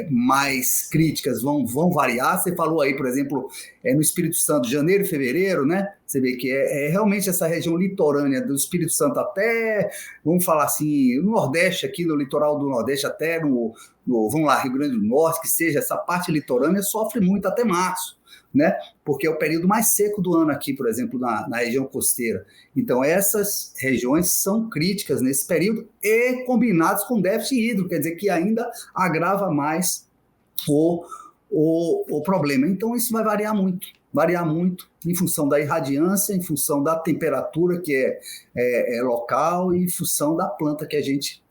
S3: mais críticas vão variar. Você falou aí, por exemplo, no Espírito Santo, janeiro e fevereiro, né? Você vê que realmente essa região litorânea do Espírito Santo até, vamos falar assim, no Nordeste, aqui no litoral do Nordeste, até vamos lá, Rio Grande do Norte, que seja, essa parte litorânea sofre muito até março, né? Porque é o período mais seco do ano aqui, por exemplo, na região costeira. Então, essas regiões são críticas nesse período e combinados com déficit hídrico, quer dizer que ainda agrava mais o problema. Então, isso vai variar muito em função da irradiância, em função da temperatura que é local e em função da planta que a gente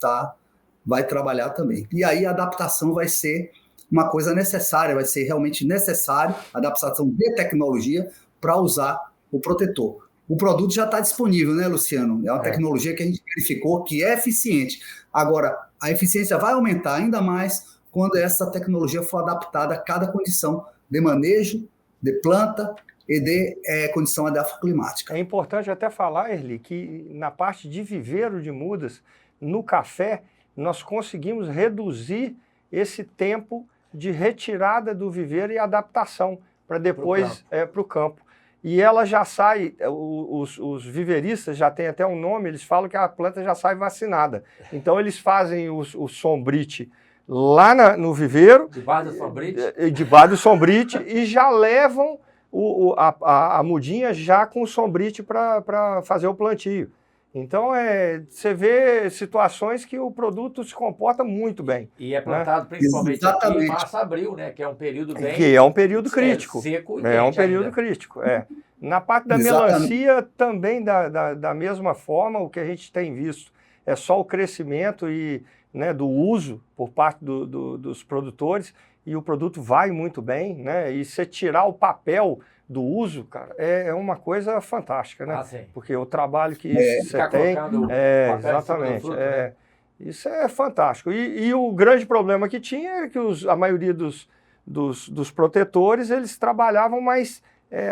S3: vai trabalhar também. E aí a adaptação vai ser uma coisa necessária, vai ser realmente necessário a adaptação de tecnologia para usar o protetor. O produto já está disponível, né, Luciano? É uma tecnologia que a gente verificou que é eficiente. Agora, a eficiência vai aumentar ainda mais quando essa tecnologia for adaptada a cada condição de manejo, de planta e de condição edafoclimática.
S2: É importante até falar, Erli, que na parte de viveiro de mudas, no café, nós conseguimos reduzir esse tempo de retirada do viveiro e adaptação para depois para o campo. E ela já sai, os viveiristas já têm até um nome, eles falam que a planta já sai vacinada. Então eles fazem o sombrite lá no viveiro,
S1: debaixo do sombrite,
S2: e já levam a mudinha já com o sombrite para fazer o plantio. Então, você vê situações que o produto se comporta muito bem.
S1: E é plantado, né, principalmente aqui em março, abril, né? Que é um período bem...
S2: Que é um período crítico.
S1: Seco e
S2: um período ainda crítico, Na parte da melancia, também da mesma forma, o que a gente tem visto é só o crescimento do uso por parte dos produtores, e o produto vai muito bem, né? E você tirar o papel do uso, cara, é uma coisa fantástica, né? Porque o trabalho que você tem... exatamente. Né? Isso é fantástico. E o grande problema que tinha é que a maioria dos protetores, eles trabalhavam, mas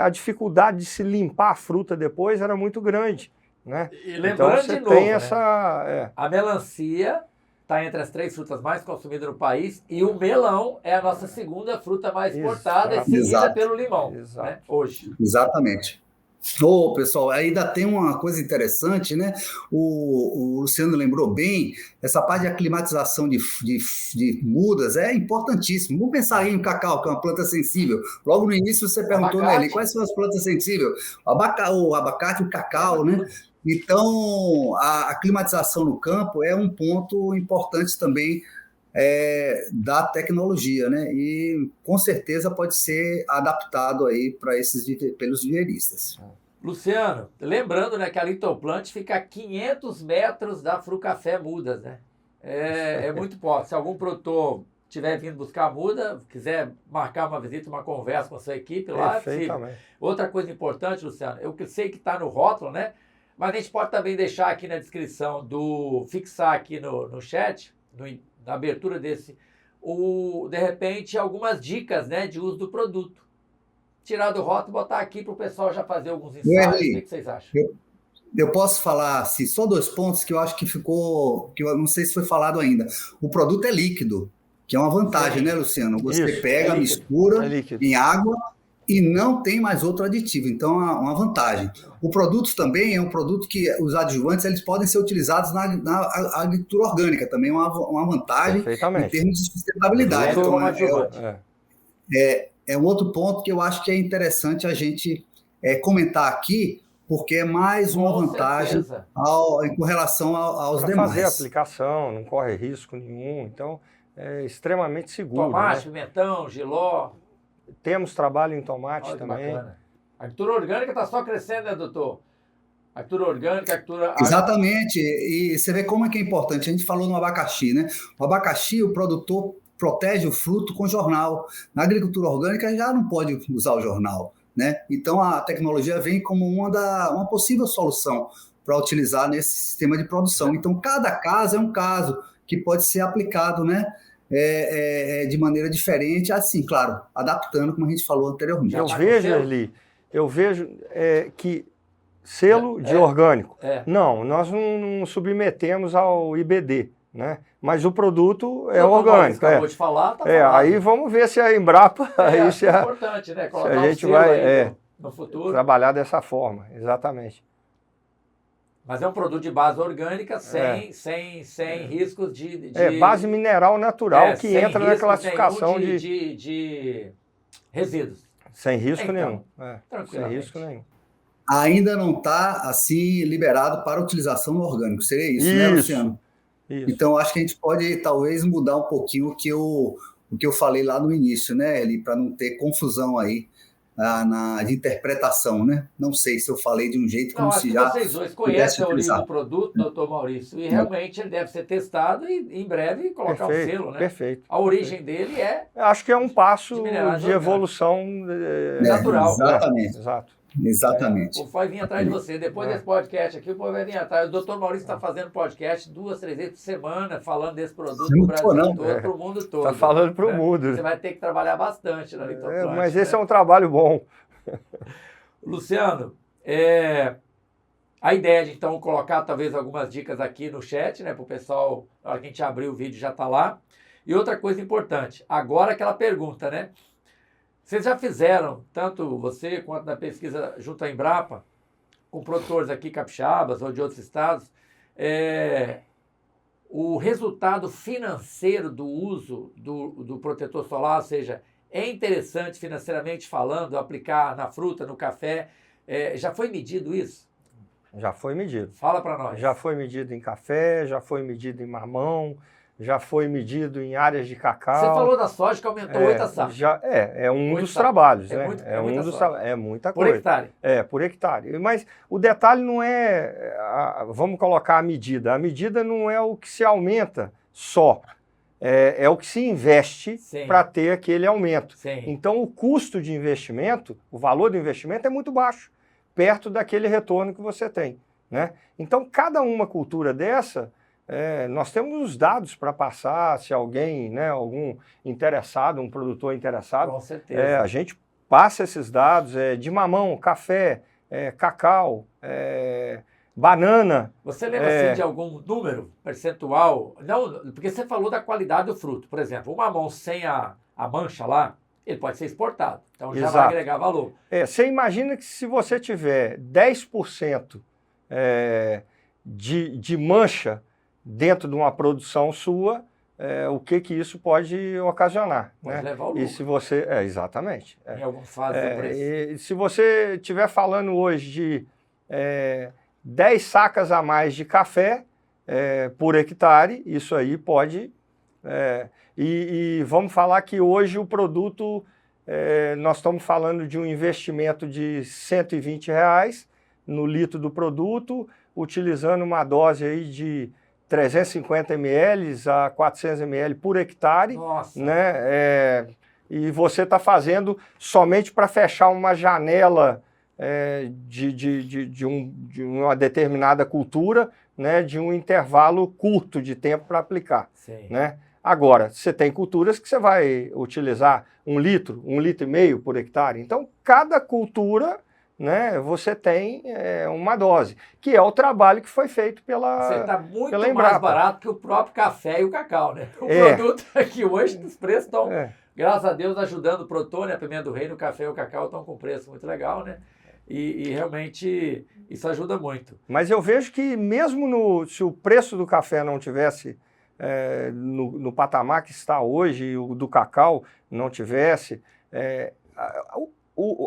S2: a dificuldade de se limpar a fruta depois era muito grande, né?
S1: E lembrando
S2: então,
S1: de novo,
S2: tem
S1: a melancia está entre as 3 frutas mais consumidas no país, e o melão é a nossa segunda fruta mais exportada, e seguida pelo limão, né, hoje.
S3: Exatamente. Ô, pessoal, ainda tem uma coisa interessante, né? O Luciano lembrou bem, essa parte de aclimatização de mudas é importantíssimo. Vamos pensar aí em cacau, que é uma planta sensível. Logo no início você perguntou, né,
S1: Abacate.
S3: quais são as plantas sensíveis? O abacate, o cacau, né?
S1: Tudo.
S3: Então, a aclimatização no campo é um ponto importante também da tecnologia, né? E com certeza pode ser adaptado aí para pelos vieiristas.
S1: Luciano, lembrando, né, que a Litoplant fica a 500 metros da Frucafé Mudas, né? É muito próximo. Se algum produtor tiver vindo buscar a muda, quiser marcar uma visita, uma conversa com a sua equipe lá, é possível. Outra coisa importante, Luciano, eu sei que está no rótulo, né? Mas a gente pode também deixar aqui na descrição fixar aqui no chat, na abertura desse, de repente, algumas dicas, né, de uso do produto. Tirar do rótulo e botar aqui para o pessoal já fazer alguns ensaios. O que vocês acham?
S3: Eu posso falar assim, só 2 pontos que eu acho que ficou, que eu não sei se foi falado ainda. O produto é líquido, que é uma vantagem, né, Luciano? Você pega, mistura em água e não tem mais outro aditivo, então é uma vantagem. O produto também é um produto que os adjuvantes eles podem ser utilizados na agricultura orgânica, também é uma vantagem em termos de sustentabilidade. Então, é um outro ponto que eu acho que é interessante a gente comentar aqui, porque é mais uma vantagem com relação aos demais.
S2: Fazer a aplicação, não corre risco nenhum, então é extremamente seguro.
S1: Tomate, pimentão, jiló.
S2: Temos trabalho em tomate também.
S1: Bacana. A agricultura orgânica está só crescendo, né, doutor? A agricultura orgânica, a agricultura...
S3: Exatamente, e você vê como é que é importante. A gente falou no abacaxi, né? O abacaxi, o produtor protege o fruto com jornal. Na agricultura orgânica já não pode usar o jornal, né? Então a tecnologia vem como uma possível solução para utilizar nesse sistema de produção. Então cada caso é um caso que pode ser aplicado, né? De maneira diferente, assim, claro, adaptando, como a gente falou anteriormente.
S2: Eu vejo que selo de orgânico, não, nós não submetemos ao IBD, né? Mas o produto é orgânico.
S1: Acabou de falar, tá falando.
S2: Aí vamos ver se a Embrapa...
S1: isso é importante, né? Colocar
S2: a gente vai
S1: no futuro.
S2: Trabalhar dessa forma, exatamente.
S1: Mas é um produto de base orgânica sem riscos de...
S2: base mineral natural que entra na classificação
S1: de resíduos.
S2: Sem risco nenhum.
S1: Sem risco
S2: nenhum.
S3: Ainda não está assim liberado para utilização no orgânico. Seria isso, né, Luciano?
S2: Isso.
S3: Então acho que a gente pode talvez mudar um pouquinho o que eu falei lá no início, né, para não ter confusão aí de interpretação, né? Não sei se eu falei de um jeito como se já...
S1: Vocês dois conhecem a origem do produto, doutor Maurício, e realmente ele deve ser testado e em breve colocar o selo, né?
S2: Perfeito.
S1: A origem dele
S2: acho que é um passo de evolução
S1: natural.
S3: Exatamente.
S2: Exato.
S3: Exatamente.
S1: O povo vai vir atrás de você. Depois desse podcast aqui, o povo vai vir atrás. O doutor Maurício está fazendo podcast 2, 3 vezes por semana, falando desse produto para o Brasil todo, para o mundo todo.
S2: Está falando para o mundo.
S1: Você vai ter que trabalhar bastante na Litoplant.
S2: Mas esse é um trabalho bom.
S1: Luciano, a ideia de então colocar talvez algumas dicas aqui no chat, né, para o pessoal, na hora que a gente abrir o vídeo já está lá. E outra coisa importante, agora aquela pergunta, né? Vocês já fizeram, tanto você quanto na pesquisa junto à Embrapa, com produtores aqui capixabas ou de outros estados, o resultado financeiro do uso do protetor solar, ou seja, é interessante financeiramente falando, aplicar na fruta, no café, já foi medido isso?
S2: Já foi medido.
S1: Fala para nós.
S2: Já foi medido em café, já foi medido em mamão, já foi medido em áreas de cacau.
S1: Você falou da soja que aumentou 8 safras.
S2: É um dos trabalhos, né?
S1: É
S2: muita coisa.
S1: Por hectare.
S2: Por hectare. Mas o detalhe não é, vamos colocar a medida. A medida não é o que se aumenta só. É o que se investe para ter aquele aumento.
S1: Sim.
S2: Então o custo de investimento, o valor do investimento é muito baixo, perto daquele retorno que você tem, né? Então cada uma cultura dessa... nós temos os dados para passar, se alguém, né, algum interessado, um produtor interessado,
S1: com certeza.
S2: A gente passa esses dados de mamão, café, cacau, banana.
S1: Você lembra assim, de algum número percentual? Não, porque você falou da qualidade do fruto. Por exemplo, o mamão sem a mancha lá, ele pode ser exportado. Então já
S2: Exato.
S1: vai agregar valor.
S2: Você imagina que se você tiver 10% de mancha dentro de uma produção sua, o que isso pode ocasionar.
S1: Pode
S2: né?
S1: levar o lucro.
S2: E se você... exatamente.
S1: Em algumas fases do preço.
S2: E se você estiver falando hoje de 10 sacas a mais de café por hectare, isso aí pode... E vamos falar que hoje o produto, nós estamos falando de um investimento de R$120 no litro do produto, utilizando uma dose aí de 350 ml a 400 ml por hectare.
S1: Nossa.
S2: Né? E você está fazendo somente para fechar uma janela de uma determinada cultura, né? De um intervalo curto de tempo para aplicar.
S1: Sim.
S2: Né? Agora, você tem culturas que você vai utilizar 1 litro, 1,5 litro por hectare. Então, cada cultura, né, você tem uma dose, que é o trabalho que foi feito pela
S1: Você está muito
S2: pela
S1: mais
S2: Embrapa.
S1: barato que o próprio café e o cacau, né? O produto aqui hoje, os preços estão, graças a Deus, ajudando o Protone, a Pimenta do Reino, o café e o cacau estão com preço muito legal, né? E realmente isso ajuda muito.
S2: Mas eu vejo que mesmo se o preço do café não tivesse no patamar que está hoje, e o do cacau não tivesse,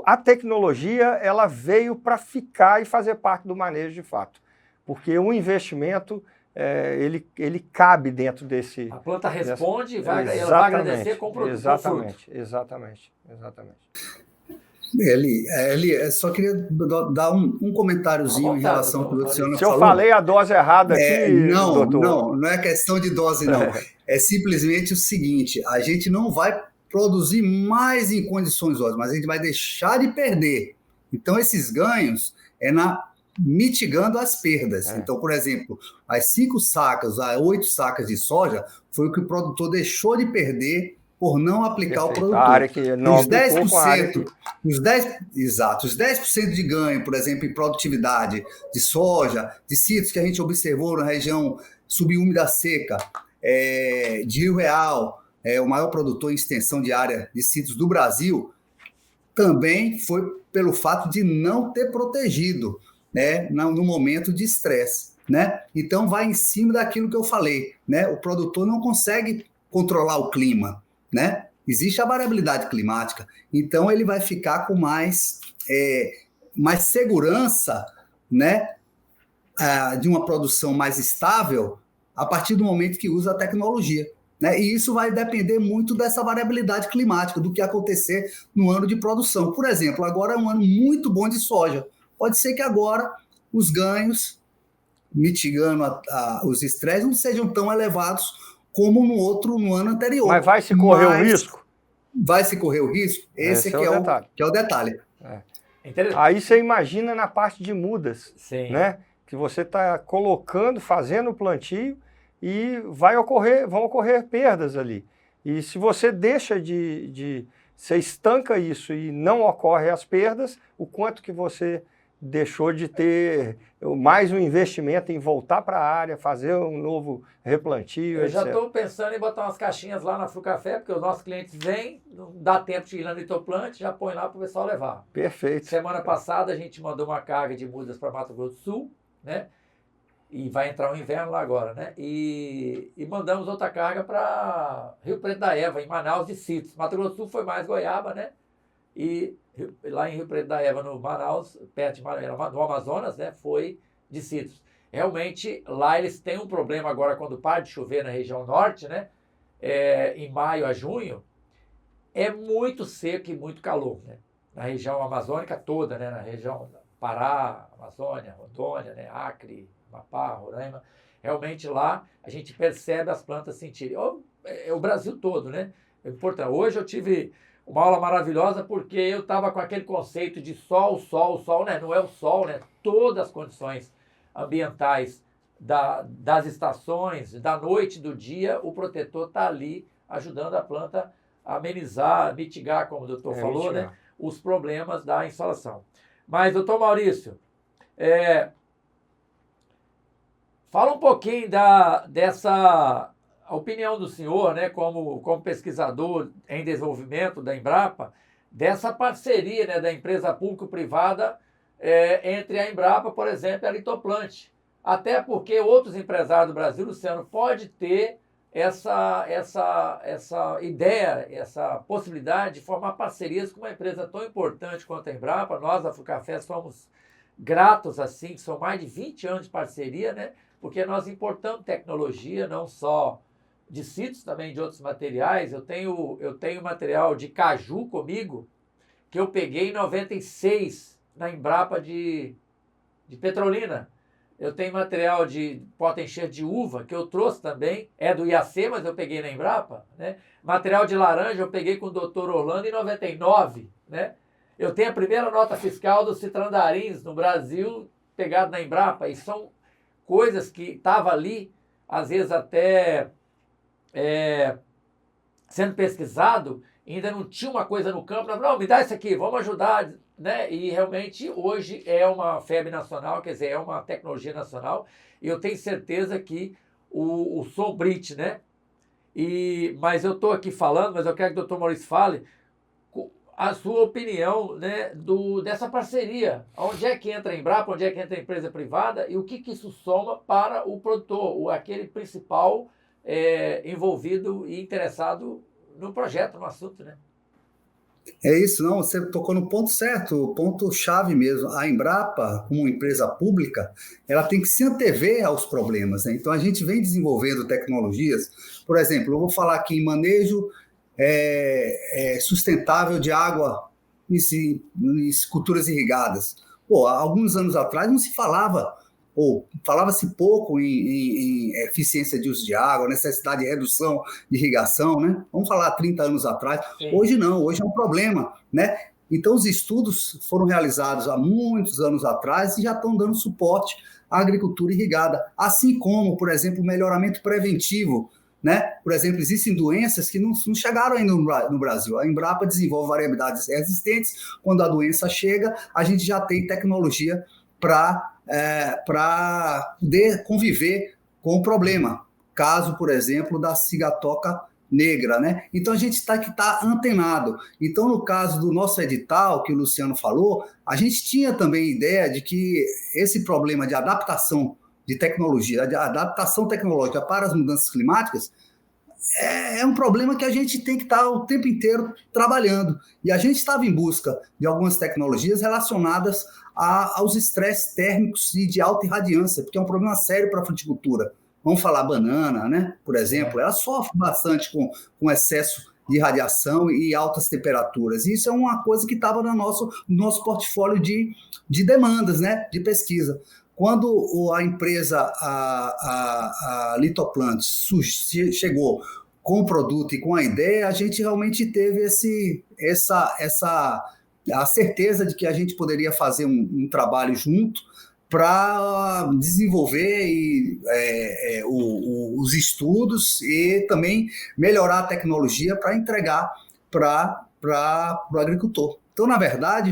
S2: a tecnologia ela veio para ficar e fazer parte do manejo de fato. Porque o investimento, ele cabe dentro desse...
S1: A planta responde, ela vai agradecer com o produto.
S2: Exatamente.
S3: Eli, só queria dar um comentáriozinho em relação ao que o Luciano falou.
S2: Se eu falei a dose errada aqui, doutor...
S3: Não é questão de dose, não. É simplesmente o seguinte, a gente não vai produzir mais em condições ótimas, mas a gente vai deixar de perder. Então, esses ganhos mitigando as perdas. Então, por exemplo, as 5 sacas, as 8 sacas de soja, foi o que o produtor deixou de perder por não aplicar o produto.
S2: A área que não
S3: os 10%, os 10% de ganho, por exemplo, em produtividade de soja, de citros que a gente observou na região subúmida seca, de Rio Real, o maior produtor em extensão de área de citros do Brasil, também foi pelo fato de não ter protegido, né, no momento de estresse. Né? Então, vai em cima daquilo que eu falei. Né? O produtor não consegue controlar o clima. Né? Existe a variabilidade climática, então ele vai ficar com mais segurança, né, de uma produção mais estável a partir do momento que usa a tecnologia. Né? E isso vai depender muito dessa variabilidade climática, do que acontecer no ano de produção. Por exemplo, agora é um ano muito bom de soja. Pode ser que agora os ganhos, mitigando os estresses, não sejam tão elevados como no ano anterior.
S2: Mas vai se correr o risco?
S3: Vai se correr o risco? Esse é o detalhe.
S2: Aí você imagina na parte de mudas,
S1: Sim.
S2: Né? Que você está fazendo o plantio e vão ocorrer perdas ali. E se você deixa você estanca isso e não ocorre as perdas, o quanto que você deixou de ter mais um investimento em voltar para a área, fazer um novo replantio,
S1: Eu
S2: etc.
S1: já estou pensando em botar umas caixinhas lá na Frucafé, porque os nossos clientes vêm, não dá tempo de ir lá no Itoplante, já põe lá para o pessoal levar.
S2: Perfeito.
S1: Semana passada a gente mandou uma carga de mudas para Mato Grosso do Sul, né? E vai entrar o inverno lá agora, né? E mandamos outra carga para Rio Preto da Eva, em Manaus, de citros. Mato Grosso do Sul foi mais goiaba, né? E lá em Rio Preto da Eva, no Manaus, perto do Amazonas, né, foi de citros. Realmente, lá eles têm um problema agora, quando para de chover na região norte, né, em maio a junho, é muito seco e muito calor, né, na região amazônica toda, né, na região Pará, Amazônia, Rondônia, né, Acre, Amapá, Roraima. Realmente lá a gente percebe as plantas sentirem. É o Brasil todo, né? É importante. Hoje eu tive uma aula maravilhosa porque eu estava com aquele conceito de sol, né? Não é o sol, né? Todas as condições ambientais das estações, da noite, do dia, o protetor está ali ajudando a planta a amenizar, mitigar, como o doutor falou, né? Os problemas da insolação. Mas, doutor Maurício, fala um pouquinho dessa a opinião do senhor, né, como pesquisador em desenvolvimento da Embrapa, dessa parceria, né, da empresa público-privada entre a Embrapa, por exemplo, e a Litoplante. Até porque outros empresários do Brasil, Luciano, pode ter essa ideia, essa possibilidade de formar parcerias com uma empresa tão importante quanto a Embrapa. Nós, da Frucafé, somos gratos, assim, que são mais de 20 anos de parceria, né? Porque nós importamos tecnologia, não só de sítios, também de outros materiais. Eu tenho material de caju comigo, que eu peguei em 96, na Embrapa de Petrolina. Eu tenho material de pota-enxerto de uva, que eu trouxe também, é do IAC, mas eu peguei na Embrapa, né? Material de laranja eu peguei com o Dr. Orlando em 99, né? Eu tenho a primeira nota fiscal dos citrandarins no Brasil, pegado na Embrapa, e são coisas que estavam ali, às vezes até sendo pesquisado, ainda não tinha uma coisa no campo, não, me dá isso aqui, vamos ajudar, né? E realmente hoje é uma febre nacional, quer dizer, é uma tecnologia nacional, e eu tenho certeza que o Solbrit, né? Mas eu estou aqui falando, mas eu quero que o Dr. Maurício fale a sua opinião, né, dessa parceria. Onde é que entra a Embrapa, onde é que entra a empresa privada e o que isso soma para o produtor, aquele principal envolvido e interessado no projeto, no assunto, né?
S3: É isso, não, você tocou no ponto certo, o ponto-chave mesmo. A Embrapa, como empresa pública, ela tem que se antever aos problemas, né? Então, a gente vem desenvolvendo tecnologias, por exemplo, eu vou falar aqui em manejo sustentável de água em culturas irrigadas. Pô, há alguns anos atrás não se falava, ou falava-se pouco em eficiência de uso de água, necessidade de redução de irrigação, né? Vamos falar 30 anos atrás. Sim. Hoje não, hoje é um problema, né? Então, os estudos foram realizados há muitos anos atrás e já estão dando suporte à agricultura irrigada, assim como, por exemplo, o melhoramento preventivo, né? Por exemplo, existem doenças que não chegaram ainda no Brasil. A Embrapa desenvolve variabilidades resistentes. Quando a doença chega, a gente já tem tecnologia para poder conviver com o problema. Caso, por exemplo, da cigatoca negra, né? Então, a gente está antenado. Então, no caso do nosso edital, que o Luciano falou, a gente tinha também ideia de que esse problema de adaptação de tecnologia, de adaptação tecnológica para as mudanças climáticas, é um problema que a gente tem que estar o tempo inteiro trabalhando. E a gente estava em busca de algumas tecnologias relacionadas aos estresses térmicos e de alta irradiância, porque é um problema sério para a fruticultura. Vamos falar banana, né? Por exemplo, ela sofre bastante com excesso de radiação e altas temperaturas. E isso é uma coisa que estava no nosso portfólio de demandas, né? De pesquisa. Quando a empresa, a Litoplant, chegou com o produto e com a ideia, a gente realmente teve a certeza de que a gente poderia fazer um trabalho junto para desenvolver os estudos e também melhorar a tecnologia para entregar para o agricultor. Então, na verdade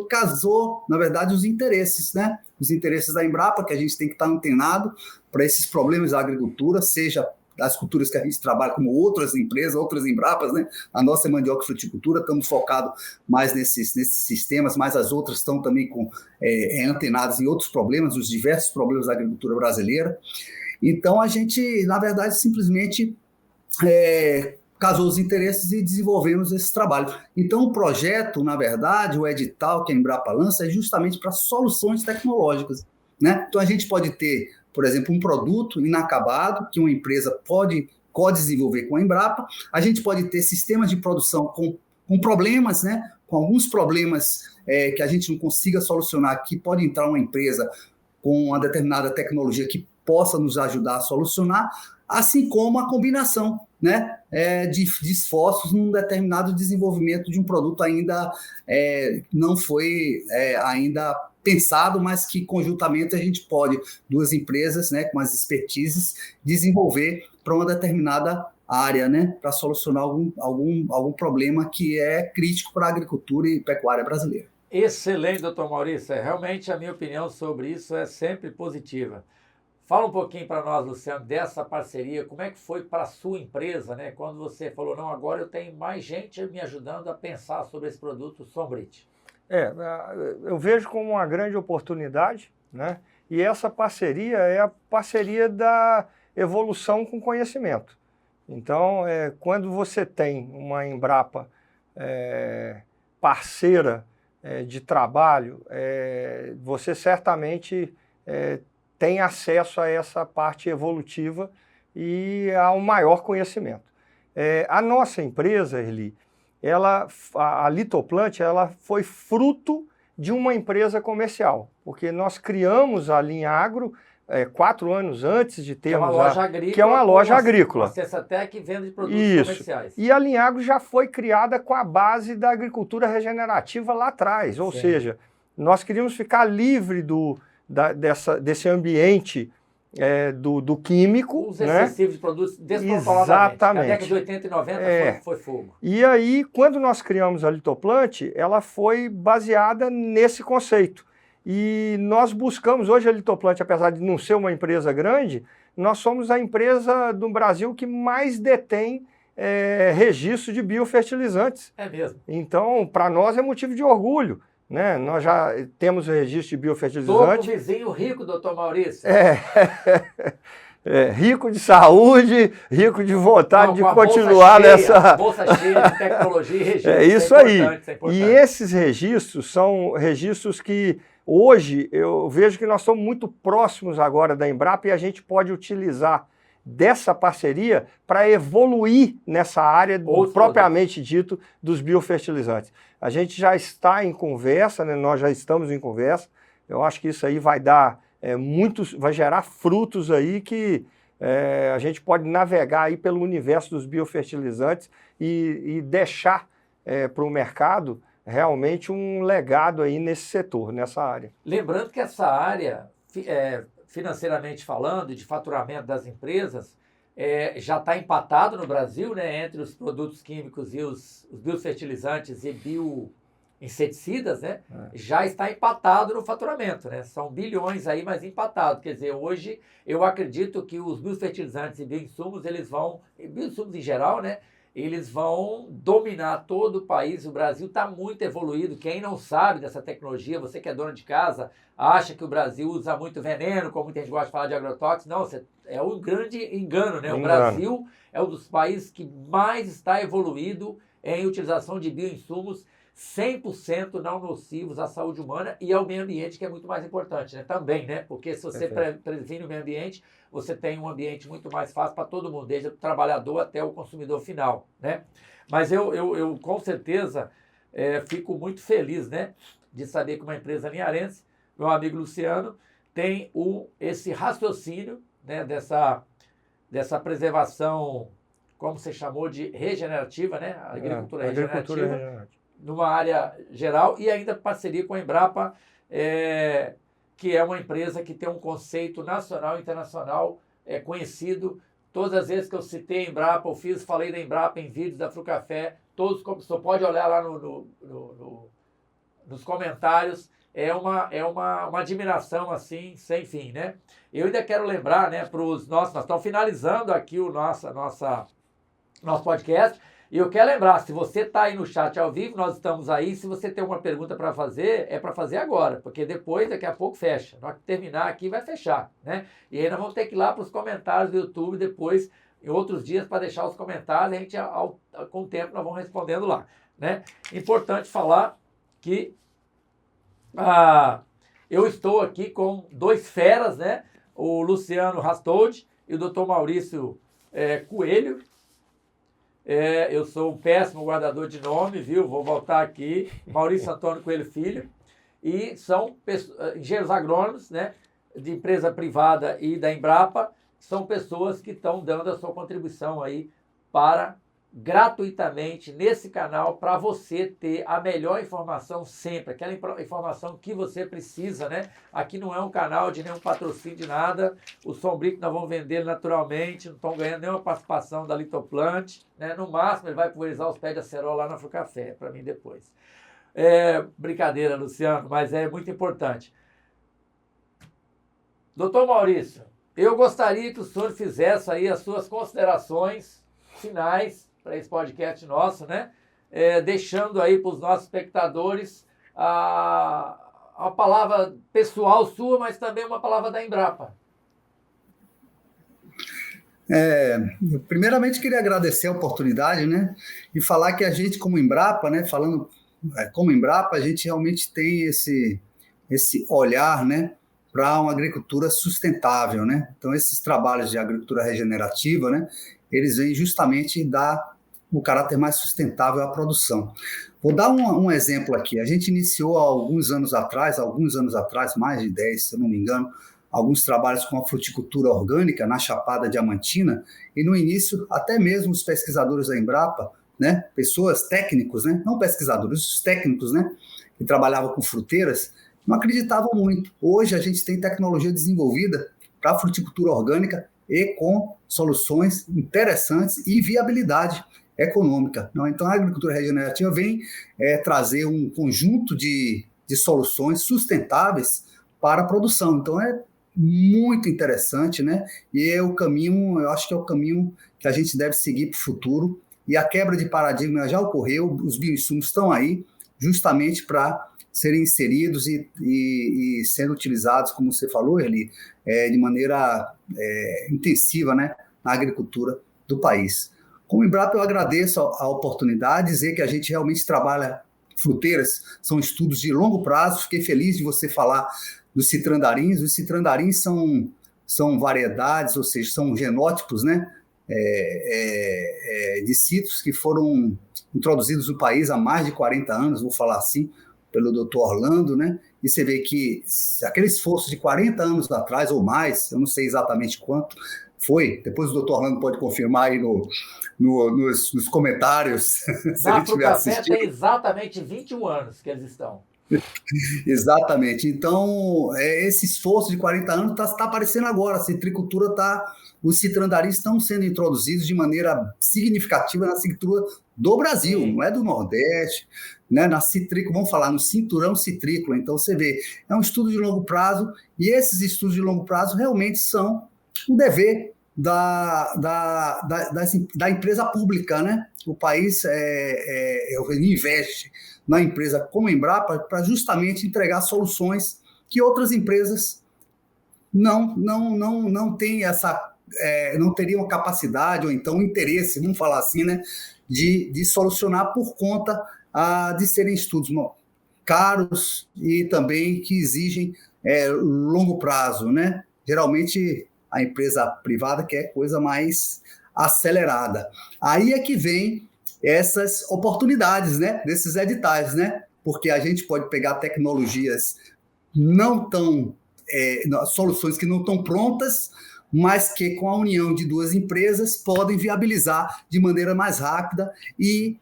S3: casou os interesses, né? Os interesses da Embrapa, que a gente tem que estar antenado para esses problemas da agricultura, seja das culturas que a gente trabalha, como outras empresas, outras Embrapas, né? A nossa é mandioca e fruticultura, estamos focados mais nesses sistemas, mas as outras estão também antenadas em outros problemas, os diversos problemas da agricultura brasileira. Então, a gente, na verdade, simplesmente casou os interesses e desenvolvemos esse trabalho. Então, o projeto, na verdade, o edital que a Embrapa lança é justamente para soluções tecnológicas, né? Então, a gente pode ter, por exemplo, um produto inacabado que uma empresa pode desenvolver com a Embrapa. A gente pode ter sistemas de produção com problemas, né? Com alguns problemas que a gente não consiga solucionar, que pode entrar uma empresa com uma determinada tecnologia que possa nos ajudar a solucionar, assim como a combinação, né, de esforços num determinado desenvolvimento de um produto ainda não foi ainda pensado, mas que conjuntamente a gente pode, duas empresas, né, com as expertises, desenvolver para uma determinada área, né, para solucionar algum problema que é crítico para a agricultura e pecuária brasileira.
S1: Excelente, doutor Maurício. Realmente a minha opinião sobre isso é sempre positiva. Fala um pouquinho para nós, Luciano, dessa parceria, como é que foi para a sua empresa, né? Quando você falou, não, agora eu tenho mais gente me ajudando a pensar sobre esse produto Sombrite.
S2: Eu vejo como uma grande oportunidade, né? E essa parceria é a parceria da evolução com conhecimento. Então, quando você tem uma Embrapa parceira de trabalho, você certamente tem acesso a essa parte evolutiva e ao maior conhecimento. A nossa empresa, Erli, a Litoplant, ela foi fruto de uma empresa comercial, porque nós criamos a Linha Agro 4 anos antes de termos
S1: que é uma loja agrícola.
S2: A
S1: Cessatec vende produtos comerciais.
S2: E a Linha Agro já foi criada com a base da agricultura regenerativa lá atrás, ou seja, nós queríamos ficar livre desse ambiente do químico.
S1: Os excessivos de produtos descontroladamente.
S2: Exatamente.
S1: Na década de 80 e 90 foi fogo.
S2: E aí, quando nós criamos a Litoplant, ela foi baseada nesse conceito. E nós buscamos, hoje a Litoplant, apesar de não ser uma empresa grande, nós somos a empresa do Brasil que mais detém registro de biofertilizantes.
S1: É mesmo.
S2: Então, para nós é motivo de orgulho, né? Nós já temos o registro de biofertilizante.
S1: Todo vizinho rico, doutor Maurício.
S2: Rico de saúde, rico de vontade de continuar nessa...
S1: Bolsa cheia de tecnologia e registro.
S2: É isso aí. E esses registros são registros que hoje eu vejo que nós estamos muito próximos agora da Embrapa e a gente pode utilizar dessa parceria para evoluir nessa área propriamente dito dos biofertilizantes. A gente já está em conversa, né? Nós já estamos em conversa. Eu acho que isso aí vai dar vai gerar frutos aí que a gente pode navegar aí pelo universo dos biofertilizantes e deixar para o mercado realmente um legado aí nesse setor, nessa área.
S1: Lembrando que essa área, financeiramente falando, de faturamento das empresas, já está empatado no Brasil, né, entre os produtos químicos e os biofertilizantes e bioinseticidas, né, já está empatado no faturamento, né, são bilhões aí, mas empatado. Quer dizer, hoje eu acredito que os biofertilizantes e bioinsumos, bioinsumos em geral, né, eles vão dominar todo o país. O Brasil está muito evoluído. Quem não sabe dessa tecnologia, você que é dona de casa, acha que o Brasil usa muito veneno, como muita gente gosta de falar de agrotóxicos. Não, é um grande engano, né? O Brasil é um dos países que mais está evoluído em utilização de bioinsumos 100% não nocivos à saúde humana e ao meio ambiente, que é muito mais importante, né? Também, né? Porque se você previne o meio ambiente, você tem um ambiente muito mais fácil para todo mundo, desde o trabalhador até o consumidor final, né? Mas eu com certeza fico muito feliz, né, de saber que uma empresa linharense, meu amigo Luciano, tem esse raciocínio, né, dessa preservação, como você chamou de regenerativa, né? Agricultura regenerativa. Numa área geral e ainda parceria com a Embrapa, que é uma empresa que tem um conceito nacional e internacional conhecido. Todas as vezes que eu citei a Embrapa, falei da Embrapa em vídeos da Frucafé, todos, você pode olhar lá nos comentários, é uma admiração assim, sem fim, né? Eu ainda quero lembrar, né, para os nossos, nós estamos finalizando aqui o nosso podcast. E eu quero lembrar, se você está aí no chat ao vivo, nós estamos aí. Se você tem uma pergunta para fazer, é para fazer agora, porque depois, daqui a pouco, fecha. Na hora que terminar aqui, vai fechar, né? E aí nós vamos ter que ir lá para os comentários do YouTube depois, em outros dias, para deixar os comentários. A gente, com o tempo, nós vamos respondendo lá, né? Importante falar que eu estou aqui com 2 feras, né? O Luciano Rastold e o Dr. Maurício Coelho. Eu sou um péssimo guardador de nome, viu? Vou voltar aqui. Maurício Antônio Coelho Filho. E são engenheiros agrônomos, né, de empresa privada e da Embrapa. São pessoas que estão dando a sua contribuição aí gratuitamente nesse canal, para você ter a melhor informação sempre, aquela informação que você precisa, né? Aqui não é um canal de nenhum patrocínio de nada, o Sombrite nós vamos vender naturalmente, não estão ganhando nenhuma participação da Litoplant, né? No máximo ele vai pulverizar os pés de acerola lá na Frucafé, para mim depois. Brincadeira, Luciano, mas é muito importante. Doutor Maurício, eu gostaria que o senhor fizesse aí as suas considerações finais para esse podcast nosso, né? Deixando aí para os nossos espectadores a palavra pessoal sua, mas também uma palavra da Embrapa.
S3: Primeiramente, queria agradecer a oportunidade, né? E falar que a gente, como Embrapa, né? Falando como Embrapa, a gente realmente tem esse olhar, né? Para uma agricultura sustentável, né? Então, esses trabalhos de agricultura regenerativa, né? Eles vêm justamente dar o caráter mais sustentável à produção. Vou dar um exemplo aqui. A gente iniciou há alguns anos atrás, mais de 10, se eu não me engano, alguns trabalhos com a fruticultura orgânica na Chapada Diamantina, e no início, até mesmo os pesquisadores da Embrapa, né? Pessoas técnicos, né? Não pesquisadores, os técnicos, né? Que trabalhavam com fruteiras, não acreditavam muito. Hoje a gente tem tecnologia desenvolvida para a fruticultura orgânica e com soluções interessantes e viabilidade econômica. Não? Então a agricultura regenerativa vem trazer um conjunto de soluções sustentáveis para a produção. Então é muito interessante, né? E é o caminho, eu acho que é o caminho que a gente deve seguir para o futuro. E a quebra de paradigma já ocorreu, os bioinsumos estão aí justamente para serem inseridos e sendo utilizados, como você falou, Erli, de maneira intensiva, né, na agricultura do país. Como Embrapa, eu agradeço a oportunidade, dizer que a gente realmente trabalha fruteiras, são estudos de longo prazo. Fiquei feliz de você falar dos citrandarins. Os citrandarins são variedades, ou seja, são genótipos, né, de citros que foram introduzidos no país há mais de 40 anos, vou falar assim, pelo Dr. Orlando, né? E você vê que aquele esforço de 40 anos atrás ou mais, eu não sei exatamente quanto foi, depois o Dr. Orlando pode confirmar aí nos comentários, se ele estiver assistindo.
S1: Tem exatamente 21 anos que eles estão.
S3: Exatamente. Então, esse esforço de 40 anos está aparecendo agora. A citricultura os citrandarins estão sendo introduzidos de maneira significativa na citricultura do Brasil, não é do Nordeste, né? Na citrícola, vamos falar no cinturão citrícola. Então, você vê, é um estudo de longo prazo, e esses estudos de longo prazo realmente são um dever da empresa pública, né? O país investe na empresa como a Embrapa para justamente entregar soluções que outras empresas não têm não teriam capacidade ou então interesse, vamos falar assim, né, de solucionar por conta de serem estudos caros e também que exigem longo prazo, né? Geralmente a empresa privada quer coisa mais acelerada. Aí é que vem essas oportunidades, né, desses editais, né? Porque a gente pode pegar tecnologias soluções que não estão prontas, mas que com a união de duas empresas podem viabilizar de maneira mais rápida e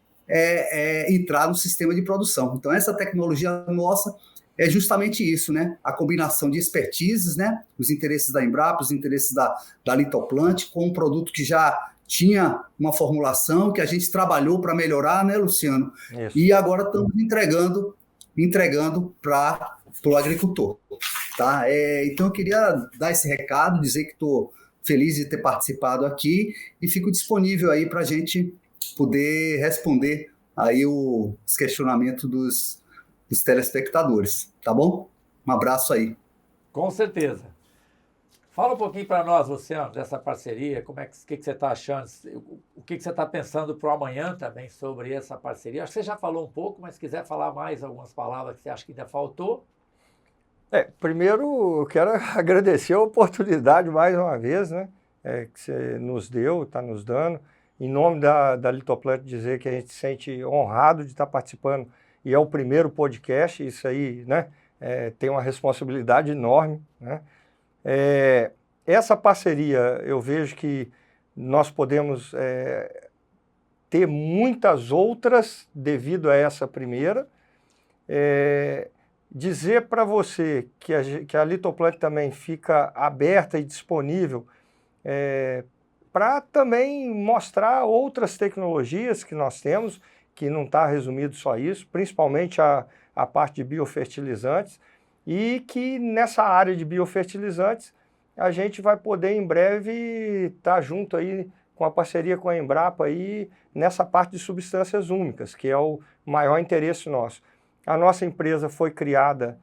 S3: entrar no sistema de produção. Então essa tecnologia nossa é justamente isso, né? A combinação de expertises, né? Os interesses da Embrapa, os interesses da Litoplant, com um produto que já tinha uma formulação que a gente trabalhou para melhorar, né, Luciano? Isso. E agora estamos entregando para o agricultor. Tá? Então eu queria dar esse recado, dizer que estou feliz de ter participado aqui e fico disponível aí para a gente poder responder aí os questionamentos dos telespectadores, tá bom? Um abraço aí.
S1: Com certeza. Fala um pouquinho para nós, Luciano, dessa parceria, que você está achando, o que você está pensando para o amanhã também sobre essa parceria. Acho que você já falou um pouco, mas se quiser falar mais algumas palavras que você acha que ainda faltou.
S2: Primeiro eu quero agradecer a oportunidade mais uma vez, né, que você nos deu, está nos dando. Em nome da Litoplant, dizer que a gente se sente honrado de estar participando, e é o primeiro podcast, isso aí, né, tem uma responsabilidade enorme, né. Essa parceria, eu vejo que nós podemos ter muitas outras devido a essa primeira. Dizer para você que a Litoplant também fica aberta e disponível para também mostrar outras tecnologias que nós temos, que não está resumido só isso, principalmente a parte de biofertilizantes, e que nessa área de biofertilizantes a gente vai poder em breve estar junto aí com a parceria com a Embrapa aí nessa parte de substâncias úmicas, que é o maior interesse nosso. A nossa empresa foi criada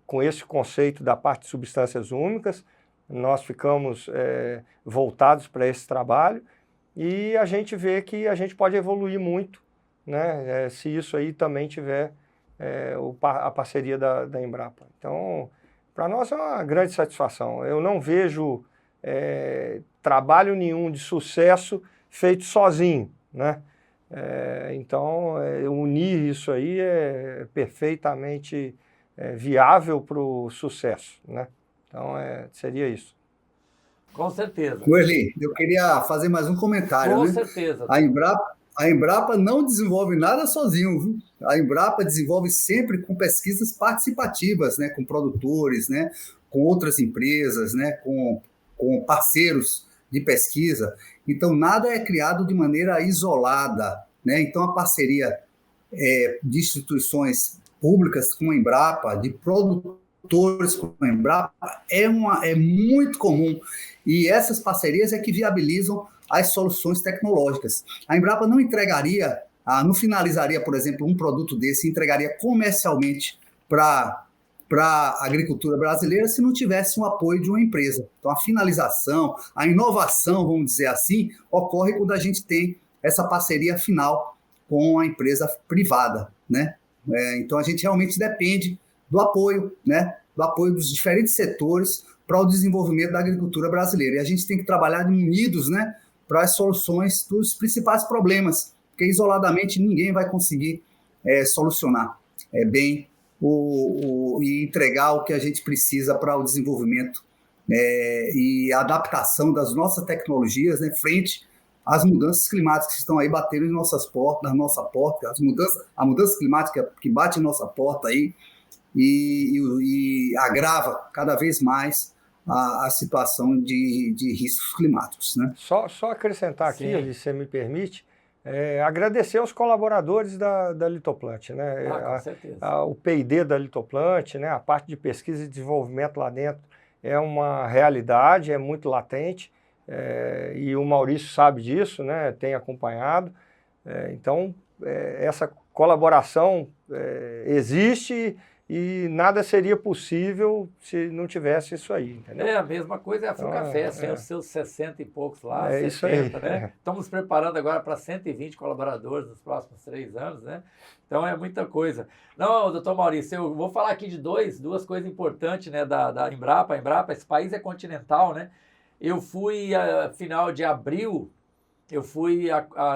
S2: com esse conceito da parte de substâncias úmicas, nós ficamos voltados para esse trabalho e a gente vê que a gente pode evoluir muito, né, se isso aí também tiver a parceria da Embrapa. Então, para nós é uma grande satisfação. Eu não vejo trabalho nenhum de sucesso feito sozinho, né? Então, unir isso aí é perfeitamente viável para o sucesso, né? Então, seria isso.
S1: Com certeza.
S3: Werli, eu queria fazer mais um comentário.
S1: Com certeza.
S3: A Embrapa não desenvolve nada sozinho, viu? A Embrapa desenvolve sempre com pesquisas participativas, né? Com produtores, né? Com outras empresas, né? Com parceiros de pesquisa. Então, nada é criado de maneira isolada, né? Então, a parceria de instituições públicas com a Embrapa, de produtores com a Embrapa, é muito comum. E essas parcerias é que viabilizam as soluções tecnológicas. A Embrapa não entregaria, não finalizaria, por exemplo, um produto desse, entregaria comercialmente para a agricultura brasileira se não tivesse o apoio de uma empresa. Então, a finalização, a inovação, vamos dizer assim, ocorre quando a gente tem essa parceria final com a empresa privada, né? Então, a gente realmente depende do apoio, né? Do apoio dos diferentes setores para o desenvolvimento da agricultura brasileira. E a gente tem que trabalhar unidos, né? Para as soluções dos principais problemas, porque isoladamente ninguém vai conseguir solucionar bem e entregar o que a gente precisa para o desenvolvimento e a adaptação das nossas tecnologias, né, frente às mudanças climáticas que estão aí batendo em nossas portas, na nossa porta, a mudança climática que bate em nossa porta aí e agrava cada vez mais a situação de riscos climáticos, né?
S2: Só acrescentar aqui, se você me permite, agradecer aos colaboradores da Litoplant, né?
S1: Com certeza.
S2: O P&D da Litoplant, né? A parte de pesquisa e desenvolvimento lá dentro é uma realidade, é muito latente, e o Maurício sabe disso, né? Tem acompanhado. Então, essa colaboração existe e nada seria possível se não tivesse isso aí, entendeu?
S1: A mesma coisa é a Fucafé, tem os seus 60 e poucos lá, 70,
S2: isso aí,
S1: né? Estamos preparando agora para 120 colaboradores nos próximos 3 anos, né? Então é muita coisa. Não, doutor Maurício, eu vou falar aqui de duas coisas importantes, né, da Embrapa. A Embrapa, esse país é continental, né? Eu fui, final de abril, eu fui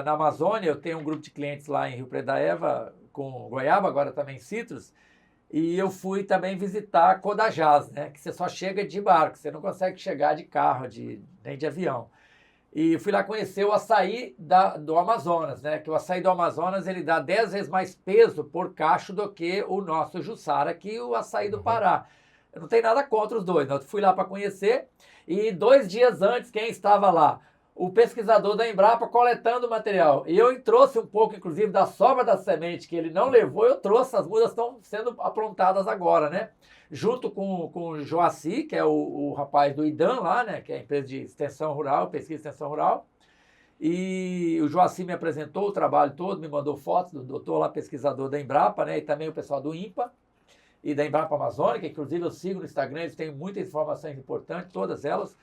S1: na Amazônia, eu tenho um grupo de clientes lá em Rio Preto da Eva, com goiaba, agora também citros, e eu fui também visitar Codajás, né? Que você só chega de barco, você não consegue chegar de carro, nem de avião. E fui lá conhecer o açaí do Amazonas, né? Que o açaí do Amazonas ele dá 10 vezes mais peso por cacho do que o nosso Jussara, que o açaí do Pará. Eu não tenho nada contra os dois, eu fui lá para conhecer e 2 dias antes, quem estava lá? O pesquisador da Embrapa coletando o material. E eu trouxe um pouco, inclusive, da sobra da semente que ele não levou, eu trouxe, as mudas estão sendo aprontadas agora, né? Junto com o Joaci, que é o rapaz do IDAM lá, né? Que é a empresa de extensão rural, pesquisa e extensão rural. E o Joaci me apresentou o trabalho todo, me mandou fotos do doutor lá, pesquisador da Embrapa, né? E também o pessoal do INPA e da Embrapa Amazônica, inclusive eu sigo no Instagram, eles têm muitas informações importantes, todas elas.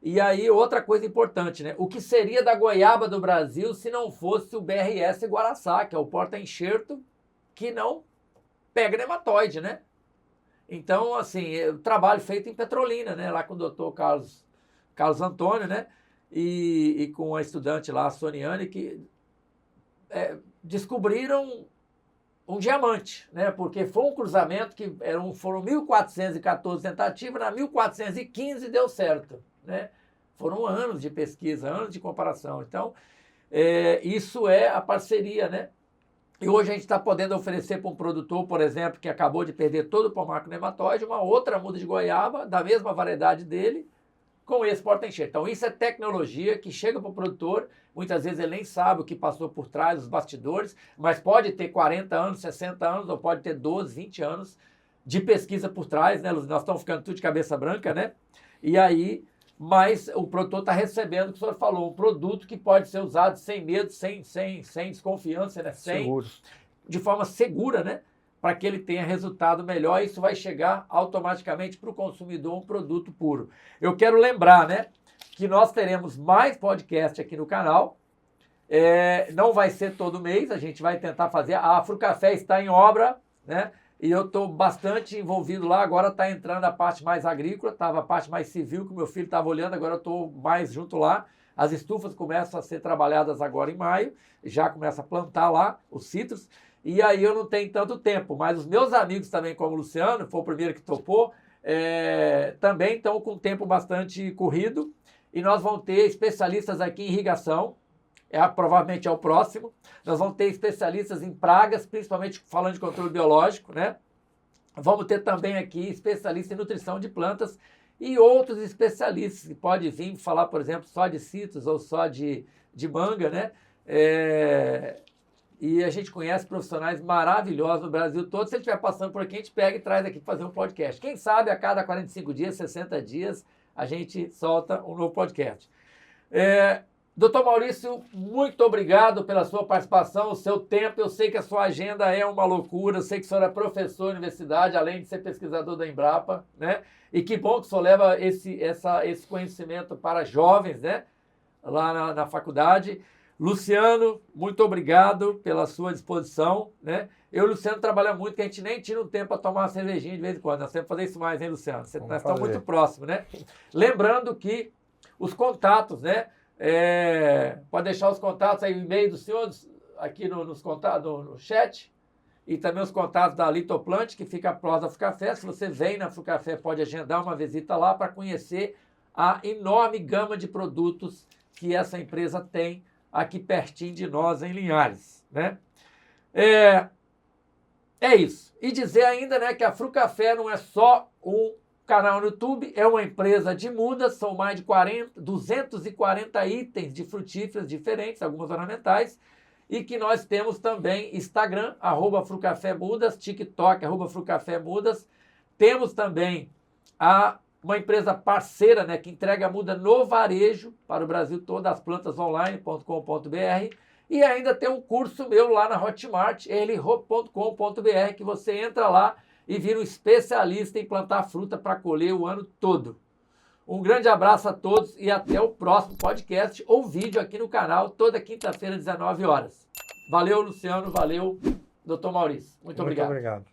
S1: E aí, outra coisa importante, né? O que seria da goiaba do Brasil se não fosse o BRS Guaraçá, que é o porta-enxerto que não pega nematóide, né? Então, assim, o trabalho feito em Petrolina, né? Lá com o doutor Carlos Antônio, né? E com a estudante lá, a Soniane, que descobriram um diamante, né? Porque foi um cruzamento que foram 1.414 tentativas, na 1.415 deu certo, né? Foram anos de pesquisa, anos de comparação. Então, isso é a parceria, né? E hoje a gente está podendo oferecer para um produtor, por exemplo, que acabou de perder todo o pomar com nematóide, uma outra muda de goiaba, da mesma variedade dele, com esse porta-enxerto. Então, isso é tecnologia que chega para o produtor, muitas vezes ele nem sabe o que passou por trás, os bastidores, mas pode ter 40 anos, 60 anos, ou pode ter 12, 20 anos de pesquisa por trás, né? Nós estamos ficando tudo de cabeça branca, né? E aí, mas o produtor está recebendo, o que o senhor falou, um produto que pode ser usado sem medo, sem desconfiança, né?
S2: Seguro.
S1: De forma segura, né? Para que ele tenha resultado melhor, e isso vai chegar automaticamente para o consumidor um produto puro. Eu quero lembrar, né, que nós teremos mais podcast aqui no canal. Não vai ser todo mês, a gente vai tentar fazer. A Frucafé está em obra, né? E eu estou bastante envolvido lá. Agora está entrando a parte mais agrícola, estava a parte mais civil, que o meu filho estava olhando, agora eu estou mais junto lá. As estufas começam a ser trabalhadas agora em maio, já começa a plantar lá os citros. E aí eu não tenho tanto tempo, mas os meus amigos também, como o Luciano, foi o primeiro que topou, também estão com tempo bastante corrido. E nós vamos ter especialistas aqui em irrigação, provavelmente é o próximo. Nós vamos ter especialistas em pragas, principalmente falando de controle biológico, né? Vamos ter também aqui especialistas em nutrição de plantas e outros especialistas que podem vir falar, por exemplo, só de citros ou só de manga, né? E a gente conhece profissionais maravilhosos no Brasil todo. Se ele estiver passando por aqui, a gente pega e traz aqui para fazer um podcast. Quem sabe a cada 45 dias, 60 dias, a gente solta um novo podcast. Doutor Maurício, muito obrigado pela sua participação, o seu tempo. Eu sei que a sua agenda é uma loucura, eu sei que o senhor é professor da universidade, além de ser pesquisador da Embrapa, né? E que bom que o senhor leva esse conhecimento para jovens, né? Lá na faculdade. Luciano, muito obrigado pela sua disposição, né? Eu e o Luciano trabalhamos muito, que a gente nem tira um tempo para tomar uma cervejinha de vez em quando. Nós temos que fazer isso mais, hein, Luciano? Nós estamos muito próximos, né? Lembrando que os contatos, né? Pode deixar os contatos aí, o e-mail do senhor aqui nos contatos, no chat, e também os contatos da Litoplant, que fica próximo da Frucafé. Se você vem na Frucafé, pode agendar uma visita lá para conhecer a enorme gama de produtos que essa empresa tem aqui pertinho de nós, em Linhares, né? É isso. E dizer ainda, né, que a Frucafé não é só um canal no YouTube, é uma empresa de mudas, são mais de 240 itens de frutíferas diferentes, algumas ornamentais, e que nós temos também Instagram, @frucafémudas, TikTok, @frucafémudas. Temos também uma empresa parceira, né, que entrega muda no varejo para o Brasil todo, asplantasonline.com.br, e ainda tem um curso meu lá na Hotmart, erlihope.com.br, que você entra lá e vira um especialista em plantar fruta para colher o ano todo. Um grande abraço a todos e até o próximo podcast ou vídeo aqui no canal, toda quinta-feira, 19 horas. Valeu, Luciano, valeu, doutor Maurício. Muito obrigado.
S2: Muito obrigado.